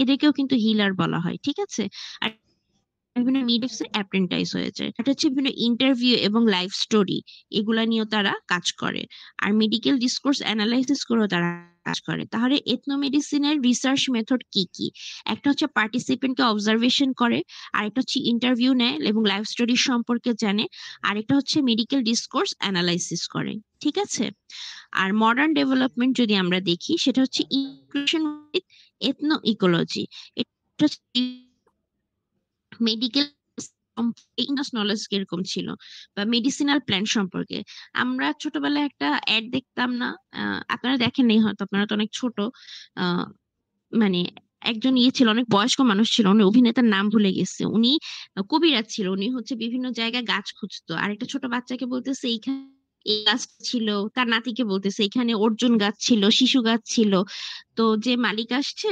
এদেরকেও কিন্তু হিলার বলা হয়। ঠিক আছে, আর বিভিন্ন মিডওয়াইফস এর অ্যাপ্রেন্টাইজ হয়েছে। এটা হচ্ছে বিভিন্ন ইন্টারভিউ এবং লাইফ স্টোরি, এগুলা নিয়েও তারা কাজ করে। আর মেডিকেল ডিসকোর্স অ্যানালাইসিস করেও তারা কাজ করে। তাহলে এথনোমেডিসিনের রিসার্চ মেথড কি কি? একটা হচ্ছে পার্টিসিপেন্টকে অবজারভেশন করে, আর একটা হচ্ছে ইন্টারভিউ নেয় এবং লাইফ স্টোরি সম্পর্কে জানে, আর একটা হচ্ছে মেডিকেল ডিসকোর্স অ্যানালাইসিস করে। ঠিক আছে, আর মডার্ন ডেভেলপমেন্ট যদি আমরা দেখি সেটা হচ্ছে ইনক্লুশন উইথ এথনো ইকোলজি। এটা মেডিকেল ইনাস নলেজ কিরকম ছিল বা মেডিসিনাল প্ল্যান সম্পর্কে। আমরা ছোটবেলায় একটা অ্যাড দেখতাম না? আপনারা দেখেননি হয়তো, আপনারা তো অনেক ছোট। আহ মানে একজন ছিল, অনেক বয়স্ক মানুষ ছিল, উনি অভিনেতার নাম ভুলে গেছে, উনি কবিরাজ ছিল। উনি হচ্ছে বিভিন্ন জায়গায় গাছ খুঁজতো, আর একটা ছোট বাচ্চাকে বলতেছে এইখানে এই গাছ ছিল, তার নাতিকে বলতেছে এখানে অর্জুন গাছ ছিল, শিশু গাছ ছিল। তো যে মালিক আসছে,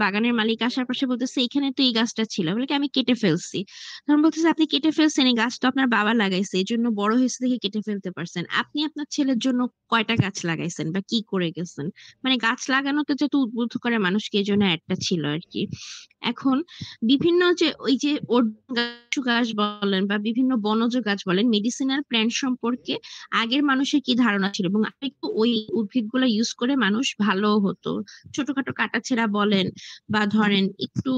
বাগানের মালিক আসার পাশে বলতেছে এখানে তো এই গাছটা ছিল, বলে কি আমি কেটে ফেলছি। তখন বলতেছে আপনি কেটে ফেলছেন, এই গাছ তো আপনার বাবা লাগাইছে, এই জন্য বড় হয়েছে দেখে কেটে ফেলতে পারছেন। আপনি আপনার ছেলের জন্য কয়টা গাছ লাগাইছেন বা কি করে গেছেন? মানে গাছ লাগানোতে যত উদ্বুদ্ধ করে মানুষকে, এই জন্য একটা ছিল আর কি। এখন বিভিন্ন যে ওই যে গাছ বলেন বা বিভিন্ন বনজ গাছ বলেন, মেডিসিনাল প্ল্যান্ট সম্পর্কে আগের মানুষের কি ধারণা ছিল, এবং একটু ওই উদ্ভিদগুলো ইউজ করে মানুষ ভালো হতো। ছোটখাটো কাটাছেঁড়া বলেন বা ধরেন একটু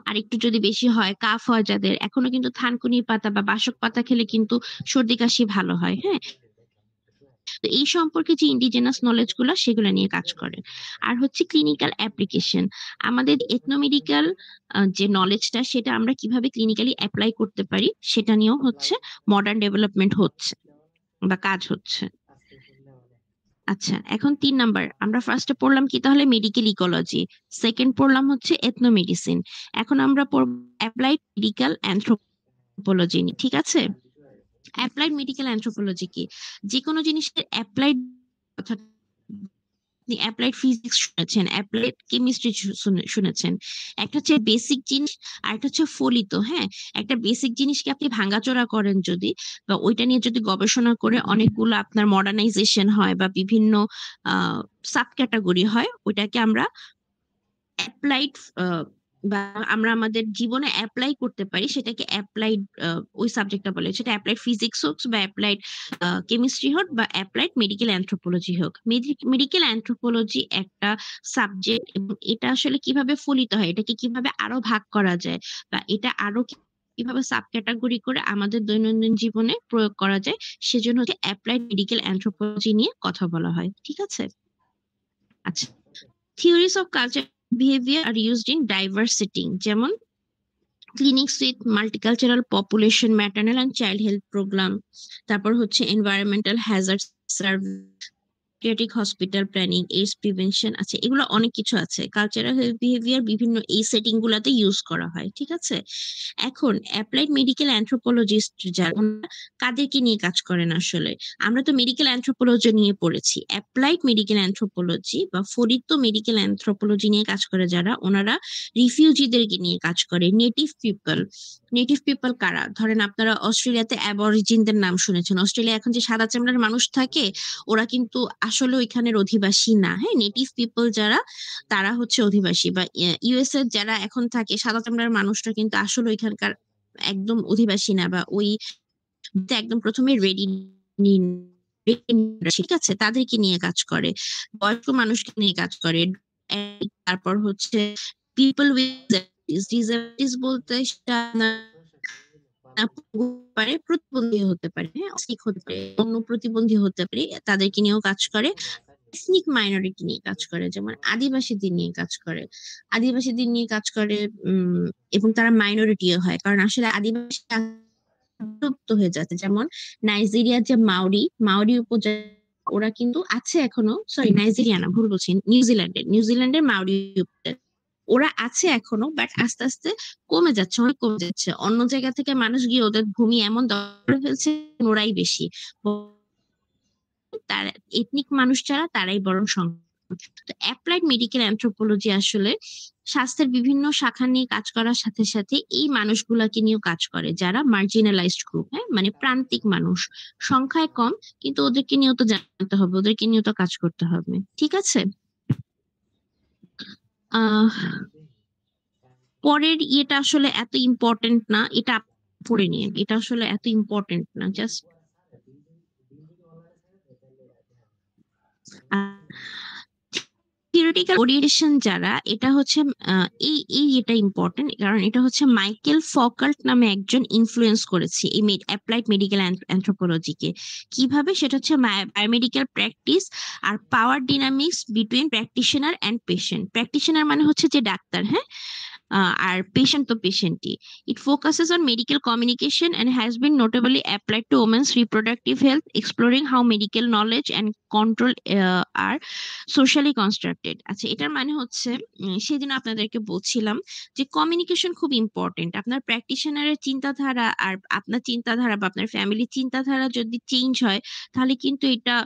আর একটু যদি বেশি হয়, কাফ হয় যাদের, এখনো কিন্তু থানকুনি পাতা বা বাসক পাতা খেলে কিন্তু সর্দি কাশি ভালো হয়। হ্যাঁ, তো এই সম্পর্কে যে ইন্ডিজেনাস নলেজ গুলা সেগুলো নিয়ে কাজ করে। আর হচ্ছে ক্লিনিক্যাল অ্যাপ্লিকেশন, আমাদের এথনোমেডিক্যাল যে নলেজটা সেটা আমরা কিভাবে ক্লিনিক্যালি অ্যাপ্লাই করতে পারি সেটা নিয়েও হচ্ছে মডার্ন ডেভেলপমেন্ট হচ্ছে বা কাজ হচ্ছে। আচ্ছা, এখন 3 নাম্বার, আমরা ফার্স্টে পড়লাম কি তাহলে মেডিকেল ইকোলজি, সেকেন্ড পড়লাম হচ্ছে এথনোমেডিসিন, এখন আমরা পড়ব অ্যাপ্লাইড মেডিকেল অ্যানথ্রোপোলজি। ঠিক আছে, অ্যাপ্লাইড মেডিকেল অ্যানথ্রোপোলজি কি? যে কোনো জিনিসের অ্যাপ্লাইড, অর্থাৎ আপনি অ্যাপ্লাইড ফিজিক্স শুনেছেন, অ্যাপ্লাইড কেমিস্ট্রি শুনেছেন। একটা হচ্ছে বেসিক জিনিস আর একটা হচ্ছে ফলিত। হ্যাঁ, একটা বেসিক জিনিসকে আপনি ভাঙাচোরা করেন যদি, বা ওইটা নিয়ে যদি গবেষণা করে অনেকগুলো আপনার মডার্নাইজেশন হয় বা বিভিন্ন সাব ক্যাটাগরি হয়, ওইটাকে আমরা অ্যাপ্লাইড বা আমরা আমাদের জীবনে অ্যাপ্লাই করতে পারি, সেটাকে অ্যাপ্লাইড ওই সাবজেক্টটা বলে, সেটা অ্যাপ্লাইড ফিজিক্স হোক বা অ্যাপ্লাইড কেমিস্ট্রি হোক বা অ্যাপ্লাইড মেডিকেল অ্যানথ্রোপোলজি হোক। মেডিকেল অ্যানথ্রোপোলজি একটা সাবজেক্ট, এবং এটা আসলে কিভাবে ফলিত হয়, এটাকে কিভাবে আরো ভাগ করা যায় বা এটা আরো কিভাবে সাব ক্যাটাগরি করে আমাদের দৈনন্দিন জীবনে প্রয়োগ করা যায়, সেজন্য হচ্ছে অ্যাপ্লাইড মেডিকেল অ্যানথ্রোপোলজি নিয়ে কথা বলা হয়। ঠিক আছে, আচ্ছা, theories of culture behavior are used in diverse setting, যেমন clinics with multicultural population, maternal and child health programme, তারপর হচ্ছে environmental hazard service, paediatric hospital planning, AIDS prevention. আচ্ছা, এগুলো অনেক কিছু আছে। কালচারাল হেলথ বিহেভিয়ার বিভিন্ন এই সেটিং গুলাতে ইউজ করা হয়। ঠিক আছে, এখন অ্যাপ্লাইড মেডিকেল অ্যানথ্রোপোলজিস্ট যারা, ওনারা কাদেরকে নিয়ে কাজ করেন আসলে? আমরা তো মেডিকেল অ্যানথ্রোপোলজি নিয়ে পড়েছি, অ্যাপ্লাইড মেডিকেল অ্যানথ্রোপোলজি বা ফলিত মেডিকেল অ্যানথ্রোপোলজি নিয়ে কাজ করে যারা, ওনারা রিফিউজিদেরকে নিয়ে কাজ করে, নেটিভ পিপল। নেটিভ পিপল কারা? ধরেন আপনারা অস্ট্রেলিয়াতে অ্যাবরিজিনদের নাম শুনেছেন। অস্ট্রেলিয়া এখন যে সাদা চামড়ার মানুষ থাকে, ওরা কিন্তু আসলে ওইখানের অধিবাসী না। হ্যাঁ, নেটিভ পিপল যারা, তারা হচ্ছে অধিবাসী। বা ইউএসএ যারা এখন থাকে সাদা চামড়ার মানুষরা কিন্তু আসলে ওইখানকার একদম অধিবাসী না, বা ওই একদম প্রথমে রেডি। ঠিক আছে, তাদেরকে নিয়ে কাজ করে, বয়স্ক মানুষকে নিয়ে কাজ করে। তারপর হচ্ছে পিপল উইথ ডিসএবিলিটিস বলতে সেটা পারে, প্রতিবন্ধী হতে পারে, হ্যাঁ, অসিক হতে পারে, অন্য প্রতিবন্ধী হতে পারে, তাদেরকে নিয়েও কাজ করে। এথনিক মাইনরিটি নিয়ে কাজ করে, যেমন আদিবাসীদের নিয়ে কাজ করে, আদিবাসীদের নিয়ে কাজ করে। এবং তারা মাইনরিটিও হয়, কারণ আসলে আদিবাসী লুপ্ত হয়ে যাচ্ছে। যেমন নাইজেরিয়ার যে মাউরি মাউরি উপজাতি, ওরা কিন্তু আছে এখনো, সরি নাইজেরিয়া না, ভুল বলছি, নিউজিল্যান্ডের মাউরি উপজাতি, ওরা আছে এখনো, বাট আস্তে আস্তে কমে যাচ্ছে, অনেক কমে যাচ্ছে। অন্য জায়গা থেকে মানুষ গিয়ে ওদের ভূমি এমন দখল করে ফেলছে, ওরাই বেশি, তার এথনিক মানুষ যারা তারাই বরং সংখ্যা। তো অ্যাপ্লাইড মেডিকেল অ্যানথ্রোপোলজি আসলে স্বাস্থ্যের বিভিন্ন শাখা নিয়ে কাজ করার সাথে সাথে এই মানুষগুলাকে নিয়েও কাজ করে যারা মার্জিনালাইজড গ্রুপ, হ্যাঁ, মানে প্রান্তিক মানুষ, সংখ্যায় কম, কিন্তু ওদেরকে নিয়েও তো জানতে হবে, ওদেরকে নিয়েও তো কাজ করতে হবে। ঠিক আছে, আহ পরের ইয়েটা আসলে এত ইম্পর্টেন্ট না, এটা পড়ে নিয়ে, এটা আসলে এত ইম্পর্টেন্ট না, জাস্ট থিওরিটিক্যাল ওরিয়েন্টেশন যারা, এটা হচ্ছে এটা ইম্পর্টেন্ট, কারণ এটা হচ্ছে মাইকেল ফকাল্ট নামে একজন ইনফ্লুয়েন্স করেছে এই অ্যাপ্লাইড মেডিকেল অ্যানথ্রোপোলজিকে। কিভাবে? সেটা হচ্ছে বায়োমেডিক্যাল প্র্যাকটিস আর power dynamics between practitioner and patient. Practitioner মানে হচ্ছে যে ডাক্তার, হ্যাঁ, আর পেশেন্ট তো পেশেন্টই। It focuses on medical communication and has been notably applied to women's reproductive health, exploring how medical knowledge and control are socially constructed. আচ্ছা, এটার মানে হচ্ছে সেদিন আপনাদেরকে বলছিলাম যে কমিউনিকেশন খুব ইম্পর্টেন্ট। আপনার প্র্যাকটিশনারের চিন্তাধারা আর আপনার চিন্তাধারা বা আপনার ফ্যামিলির চিন্তাধারা যদি চেঞ্জ হয়, তাহলে কিন্তু এটা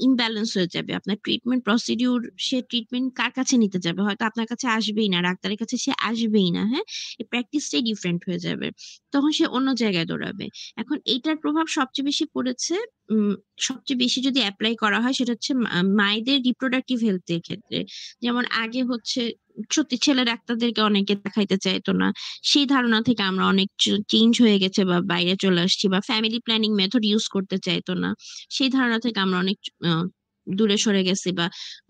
ইমব্যালেন্স হয়ে যাবে। আপনার ট্রিটমেন্ট প্রসিডিউর, সে ট্রিটমেন্ট কার কাছে নিতে যাবে? হয়তো আপনার কাছে আসবেই না, ডাক্তারের কাছে সে আসবেই না। হ্যাঁ, এই প্র্যাকটিসটাই ডিফারেন্ট হয়ে যাবে, তখন সে অন্য জায়গায় দৌড়াবে। এখন এইটার প্রভাব সবচেয়ে বেশি পড়েছে, সবচেয়ে বেশি যদি অ্যাপ্লাই করা হয় সেটা হচ্ছে মায়েদের রিপ্রোডাক্টিভ হেলথের ক্ষেত্রে। যেমন আগে হচ্ছে সত্যি ছেলে ডাক্তারদেরকে অনেকে দেখাইতে চাইতো না, সেই ধারণা থেকে আমরা অনেক চেঞ্জ হয়ে গেছে বা বাইরে চলে আসছি, বা ফ্যামিলি প্ল্যানিং মেথড ইউজ করতে চাইতো না, সেই ধারণা থেকে আমরা অনেক দূরে সরে গেছি, বা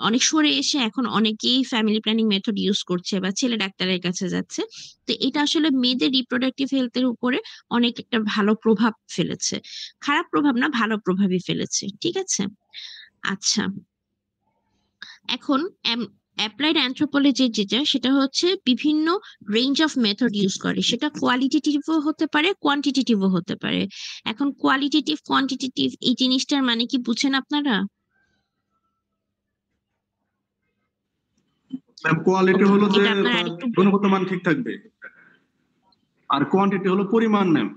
অনেক সরে এসে এখন অনেকেই ফ্যামিলি প্ল্যানিং মেথড ইউজ করছে বা ছেলে ডাক্তারের কাছে যাচ্ছে। তো এটা আসলে মেয়েদের রিপ্রোডাক্টিভ হেলথের উপরে অনেক একটা ভালো প্রভাব ফেলেছে, খারাপ প্রভাব না, ভালো প্রভাবই ফেলেছে। ঠিক আছে, আচ্ছা, এখন অ্যাপ্লাইড অ্যানথ্রোপোলজি যেটা সেটা হচ্ছে বিভিন্ন রেঞ্জ অফ মেথড ইউজ করে, সেটা কোয়ালিটেটিভও হতে পারে কোয়ান্টিটেটিভও হতে পারে। এখন কোয়ালিটেটিভ কোয়ান্টিটেটিভ এই জিনিসটার মানে কি বুঝেন আপনারা? ম্যাম কোয়ালিটি ওকে, হলো যে এটা আপনারা তার আরেকটু গুণগত মান ঠিক থাকবে, আর কোয়ান্টিটি হলো পরিমাণ ম্যাম।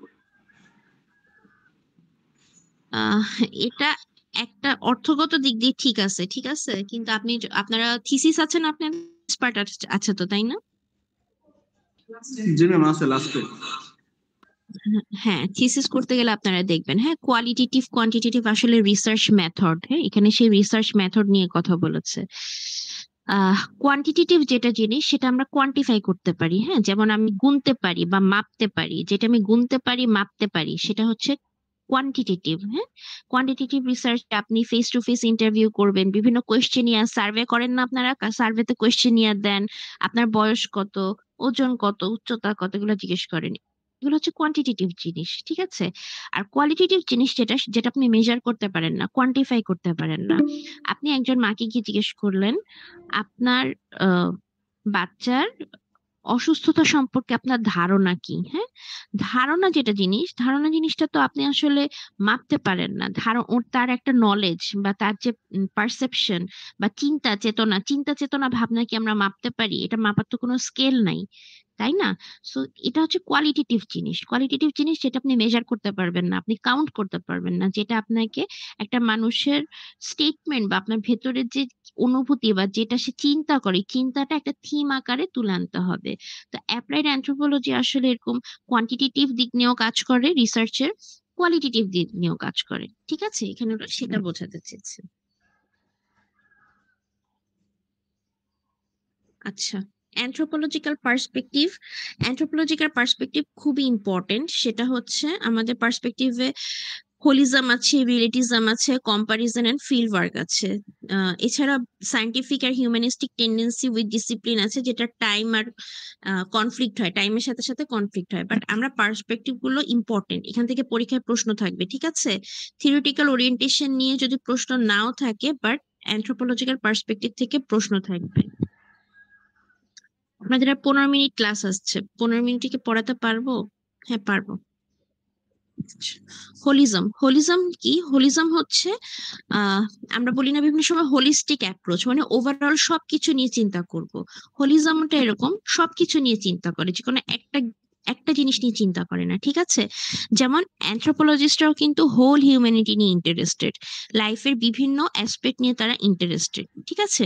আহ এটা একটা অর্থগত দিক দিয়ে ঠিক আছে, ঠিক আছে, কিন্তু আপনি আপনারা থিসিস আছেন, আপনার এক্সপার্ট আছে তো, তাই না? জি ম্যাম আছে লাস্টে। হ্যাঁ, থিসিস করতে গেলে আপনারা দেখবেন, হ্যাঁ, কোয়ালিটেটিভ কোয়ান্টিটেটিভ আসলে রিসার্চ মেথড, হ্যাঁ, এখানে সেই রিসার্চ মেথড নিয়ে কথা বলেছে। কোয়ান্টিটেটিভ যেটা জিনিস সেটা আমরা কোয়ান্টিফাই করতে পারি, হ্যাঁ, যেমন আমি গুনতে পারি বা মাপতে পারি, যেটা আমি গুনতে পারি মাপতে পারি সেটা হচ্ছে কোয়ান্টিটেটিভ। হ্যাঁ, কোয়ান্টিটেটিভ রিসার্চ আপনি ফেস টু ফেস ইন্টারভিউ করবেন, বিভিন্ন কোয়েশ্চেনিয়ার সার্ভে করেন না আপনারা, সার্ভেতে কোয়েশ্চেনিয়ার দেন, আপনার বয়স কত, ওজন কত, উচ্চতা কত, এগুলো জিজ্ঞেস করেন, এগুলো হচ্ছে কোয়ান্টিটেটিভ জিনিস, ঠিক আছে। আর কোয়ালিটেটিভ জিনিস যেটা যেটা আপনি মেজার করতে পারেন না, কোয়ান্টিফাই করতে পারেন না। আপনি একজন মাকে গিয়ে জিজ্ঞেস করলেন আপনার আহ, বাচ্চার অসুস্থতা সম্পর্কে আপনার ধারণা কি, হ্যাঁ, ধারণা যেটা জিনিস, ধারণা জিনিসটা তো আপনি আসলে মাপতে পারেন না। ওর তার একটা নলেজ বা তার যে পারসেপশন বা চিন্তা চেতনা ভাবনা কি আমরা মাপতে পারি? এটা মাপার তো কোনো স্কেল নাই, তাই না? সো এটা হচ্ছে কোয়ালিটেটিভ জিনিস, কোয়ালিটেটিভ জিনিস যেটা আপনি মেজার করতে পারবেন না, আপনি কাউন্ট করতে পারবেন না, যেটা আপনাকে একটা মানুষের স্টেটমেন্ট বা আপনার ভেতরের যে অনুভূতি বা যেটা সে চিন্তা করে, চিন্তাটা একটা থিম আকারে তুলে আনতে হবে। তো অ্যাপ্লাইড অ্যানথ্রোপোলজি আসলে এরকম কোয়ান্টিটেটিভ দিক নিয়েও কাজ করে রিসার্চের, কোয়ালিটেটিভ দিক নিয়েও কাজ করে, ঠিক আছে, এখানে ওরা সেটা বোঝাতে চেয়েছে। আচ্ছা, অ্যানথ্রোপোলজিক্যাল পার্সপেক্টিভ খুবই ইম্পর্টেন্ট। সেটা হচ্ছে আমাদের পার্সপেক্টিভে হোলিজম আছে, রিলেটিজম আছে, কম্পারিজন এন্ড ফিল্ড ওয়ার্ক আছে। এছাড়া সায়েন্টিফিক আর হিউম্যানিস্টিক টেন্ডেন্সি উইথ ডিসিপ্লিন আছে, যেটা টাইম আর কনফ্লিক্ট হয়, টাইমের সাথে সাথে কনফ্লিক্ট হয়। বাট আমরা পার্সপেক্টিভ গুলো ইম্পর্টেন্ট, এখান থেকে পরীক্ষায় প্রশ্ন থাকবে, ঠিক আছে। থিওরিটিক্যাল ওরিয়েন্টেশন নিয়ে যদি প্রশ্ন নাও থাকে, বাট অ্যানথ্রোপোলজিক্যাল পার্সপেক্টিভ থেকে প্রশ্ন থাকবে। আপনাদের আর 15 মিনিট ক্লাস আসছে, 15 মিনিটে কি পড়াতে পারবো? হ্যাঁ পারবো। হোলিজম কি? হোলিজম হচ্ছে আহ আমরা বলি না বিভিন্ন সময় হোলিস্টিক অ্যাপ্রোচ, মানে ওভারঅল সবকিছু নিয়ে চিন্তা করব। হোলিজমটা এরকম সবকিছু নিয়ে চিন্তা করে, যে কোনো একটা একটা জিনিস নিয়ে চিন্তা করে না, ঠিক আছে। যেমন অ্যানথ্রোপোলজিস্টরাও কিন্তু হোল হিউম্যানিটি নিয়ে ইন্টারেস্টেড, লাইফের বিভিন্ন অ্যাসপেক্ট নিয়ে তারা ইন্টারেস্টেড, ঠিক আছে।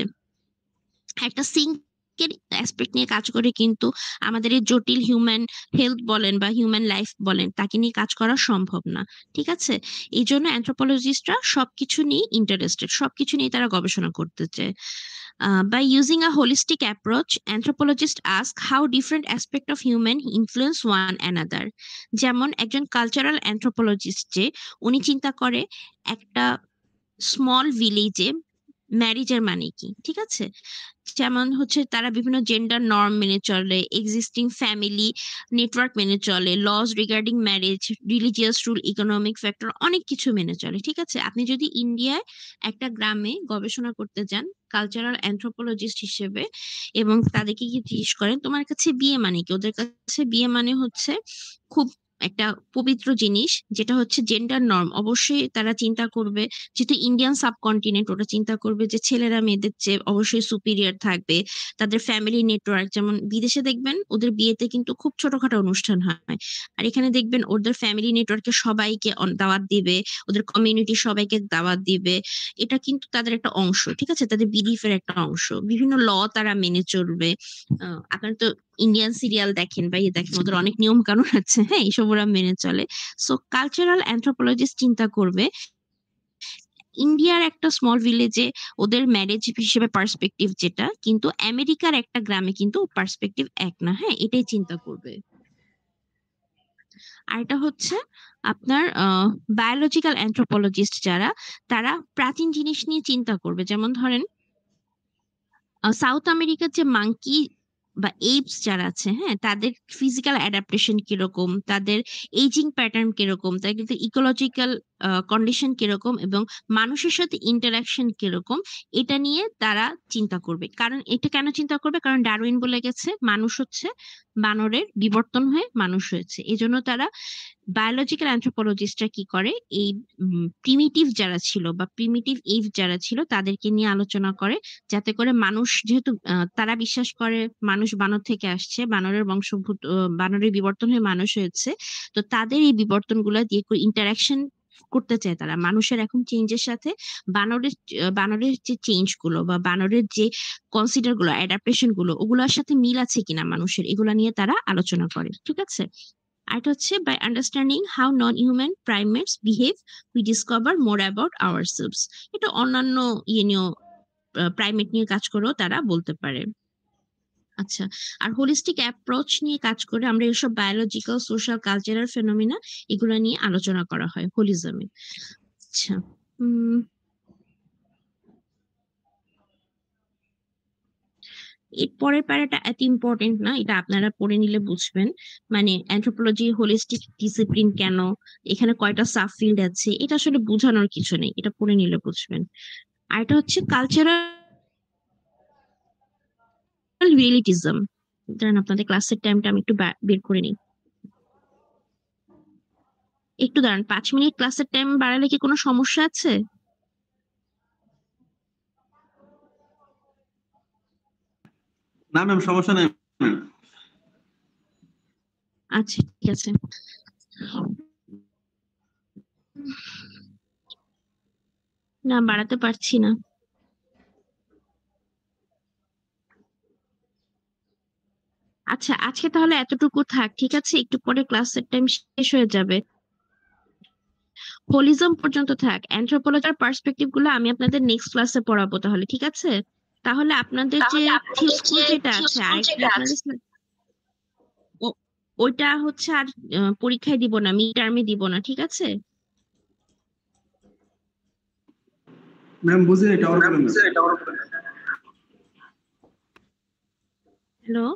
একটা সিঙ্কের অ্যাসপেক্ট নিয়ে কাজ করে, কিন্তু আমাদের এই জটিল হিউম্যান হেলথ বলেন বা হিউম্যান লাইফ বলেন তাকে নিয়ে কাজ করা সম্ভব না, ঠিক আছে। এই জন্য অ্যানথ্রোপোলজিস্টরা সবকিছু নিয়ে ইন্টারেস্টেড, সবকিছু নিয়ে তারা গবেষণা করতে চায়। By using a holistic approach, anthropologists ask how different aspects of human influence one another. যেমন একজন কালচারাল অ্যানথ্রোপোলজিস্ট যে উনি চিন্তা করে একটা স্মল ভিলেজে ম্যারেজের মানে কি, ঠিক আছে। যেমন হচ্ছে তারা বিভিন্ন জেন্ডার নর্ম মেনে চলে, এক্সিস্টিং ফ্যামিলি নেটওয়ার্ক মেনে চলে, laws regarding marriage, religious rule, economic factor, অনেক কিছু মেনে চলে, ঠিক আছে। আপনি যদি ইন্ডিয়ায় একটা গ্রামে গবেষণা করতে যান কালচারাল অ্যানথ্রোপোলজিস্ট হিসেবে, এবং তাদেরকে কি জিজ্ঞেস করেন তোমার কাছে বিয়ে মানে কি, ওদের কাছে বিয়ে মানে হচ্ছে খুব একটা পবিত্র জিনিস, যেটা হচ্ছে জেন্ডার নর্ম। অবশ্যই তারা চিন্তা করবে, যেহেতু ইন্ডিয়ান সাবকন্টিনেন্ট, ওটা চিন্তা করবে যে ছেলেরা মেয়েদের চেয়ে অবশ্যই সুপিরিয়র থাকবে। তাদের ফ্যামিলি নেটওয়ার্ক, যেমন বিদেশে দেখবেন ওদের বিয়েতে কিন্তু খুব ছোটখাটো অনুষ্ঠান হয়, আর এখানে দেখবেন ওদের ফ্যামিলি নেটওয়ার্কে সবাইকে দাওয়াত দিবে, ওদের কমিউনিটি সবাইকে দাওয়াত দিবে। এটা কিন্তু তাদের একটা অংশ, ঠিক আছে, তাদের বিলিফের একটা অংশ। বিভিন্ন ল তারা মেনে চলবে। আপনার তো ইন্ডিয়ান সিরিয়াল দেখেন বা দেখেন, ওদের অনেক নিয়ম কানুন আছে, হ্যাঁ, এইসব ওরা মেনে চলে। সো কালচারাল অ্যানথ্রোপোলজিস্ট চিন্তা করবে ইন্ডিয়ার একটা স্মল ভিলেজে ওদের ম্যারেজ হিসেবে পার্সপেক্টিভ যেটা, কিন্তু আমেরিকার একটা গ্রামে কিন্তু পার্সপেক্টিভ এক না, হ্যাঁ, এটাই চিন্তা করবে। আর এটা হচ্ছে আপনার বায়োলজিক্যাল অ্যানথ্রোপোলজিস্ট যারা, তারা প্রাচীন জিনিস নিয়ে চিন্তা করবে। যেমন ধরেন সাউথ আমেরিকার যে মাঙ্কি বা এইপস যারা আছে, হ্যাঁ, তাদের ফিজিক্যাল অ্যাডাপ্টেশন কিরকম, তাদের এইজিং প্যাটার্ন কিরকম, তাদের ইকোলজিক্যাল কন্ডিশন কিরকম এবং মানুষের সাথে ইন্টারাকশন কিরকম, এটা নিয়ে তারা চিন্তা করবে। কারণ এটা কেন চিন্তা করবে? কারণ ডারউইন বলে গেছে মানুষ হচ্ছে বানরের বিবর্তন হয়ে মানুষ হয়েছে। এজন্য তারা বায়োলজিক্যাল অ্যানথ্রোপোলজিস্টরা কি করে, এই প্রিমিটিভ যারা ছিল বা প্রিমিটিভ এভ যারা ছিল তাদেরকে নিয়ে আলোচনা করে, যাতে করে মানুষ, যেহেতু তারা বিশ্বাস করে মানুষ বানর থেকে আসছে, বানরের বংশোদ্ভূত, বানরের বিবর্তন হয়ে মানুষ হয়েছে, তো তাদের এই বিবর্তনগুলো দিয়ে ইন্টারাকশন করতে চায় তারা। মানুষের এখন চেঞ্জের সাথে বানরের যে চেঞ্জ গুলো বা বানরের যে কনসিডার গুলো, অ্যাডাপ্টেশন গুলো, ওগুলোর সাথে মিল আছে কিনা মানুষের, এগুলা নিয়ে তারা আলোচনা করে। ঠিক আছে। আরেকটা হচ্ছে by understanding how non human primates behave we discover more about ourselves. এটা অন্যান্য নিয়েও, প্রাইমেট নিয়ে কাজ করেও তারা বলতে পারে। আচ্ছা, আর হোলিস্টিক অ্যাপ্রোচ নিয়ে কাজ করে আমরা এসব বায়োলজিক্যাল, সোশ্যাল, কালচারাল ফেনোমিনা এগুলো নিয়ে আলোচনা করা হয় হোলিজমে। আচ্ছা, এর পরের প্যারাটা এত ইম্পর্টেন্ট না, এটা আপনারা পড়ে নিলে বুঝবেন। মানে অ্যানথ্রোপোলজি হোলিস্টিক ডিসিপ্লিন কেন, এখানে কয়টা সাব ফিল্ড আছে, এটা আসলে বোঝানোর কিছু নেই, এটা পড়ে নিলে বুঝবেন। আর এটা হচ্ছে কালচারাল রিয়েলিটিজম। দাঁড়ান, আপনাদের ক্লাসের টাইমটা আমি একটু বের করে নিই। একটু দাঁড়ান, 5 মিনিট ক্লাসের টাইম বাড়ালে কি কোনো সমস্যা আছে? না ম্যাম, সমস্যা নেই। আচ্ছা, ঠিক আছে। না, বাড়াতে পারছি না। আচ্ছা, আজকে তাহলে এতটুকু থাক, ঠিক আছে? একটু পরে ক্লাসের টাইম শেষ হয়ে যাবে। হোলিজম পর্যন্ত থাক। অ্যানথ্রোপোলজির পার্সপেক্টিভ গুলো আমি আপনাদের নেক্সট ক্লাসে পড়াবো তাহলে, ঠিক আছে? তাহলে আপনাদের যে থিও স্কুল যেটা আছে, আরেকটা আপনাদের ওইটা হচ্ছে আর পরীক্ষায় দিব না, মিড টার্মে দিব না, ঠিক আছে? ম্যাম বুঝিনি, এটা আবার বলেন না। হ্যালো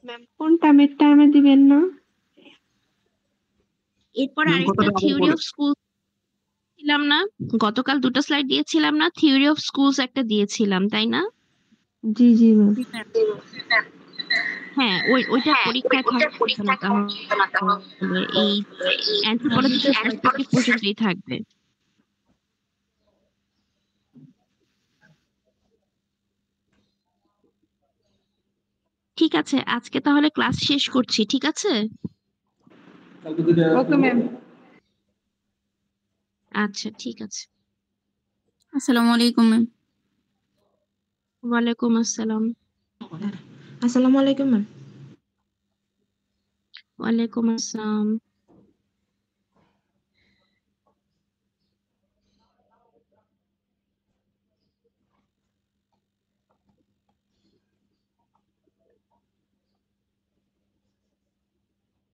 ম্যাম কোনটা মিড টার্মে দিবেন না? এরপর ম্যাম আরেকটা কথাটা আবার থিওরি বলেন। অফ স্কুল ছিলাম না, গতকাল 2টা স্লাইড দিয়েছিলাম না, থিওরি অফ স্কুলস একটা দিয়েছিলাম, তাই না? জি জি ম্যাম। হ্যাঁ, ওইটা পরীক্ষায় থাকবে না, তাহলে এই অ্যানথ্রোপোলজিক্যাল পার্সপেক্টিভ পর্যন্তই থাকবে। ঠিক আছে, আজকে তাহলে ক্লাস শেষ করছি, ঠিক আছে? Okay ma'am. আচ্ছা, ঠিক আছে। আসসালামু আলাইকুম ম্যাম। ওয়ালাইকুম আসসালাম। আসসালামু আলাইকুম ম্যাম। ওয়ালাইকুম আসসালাম।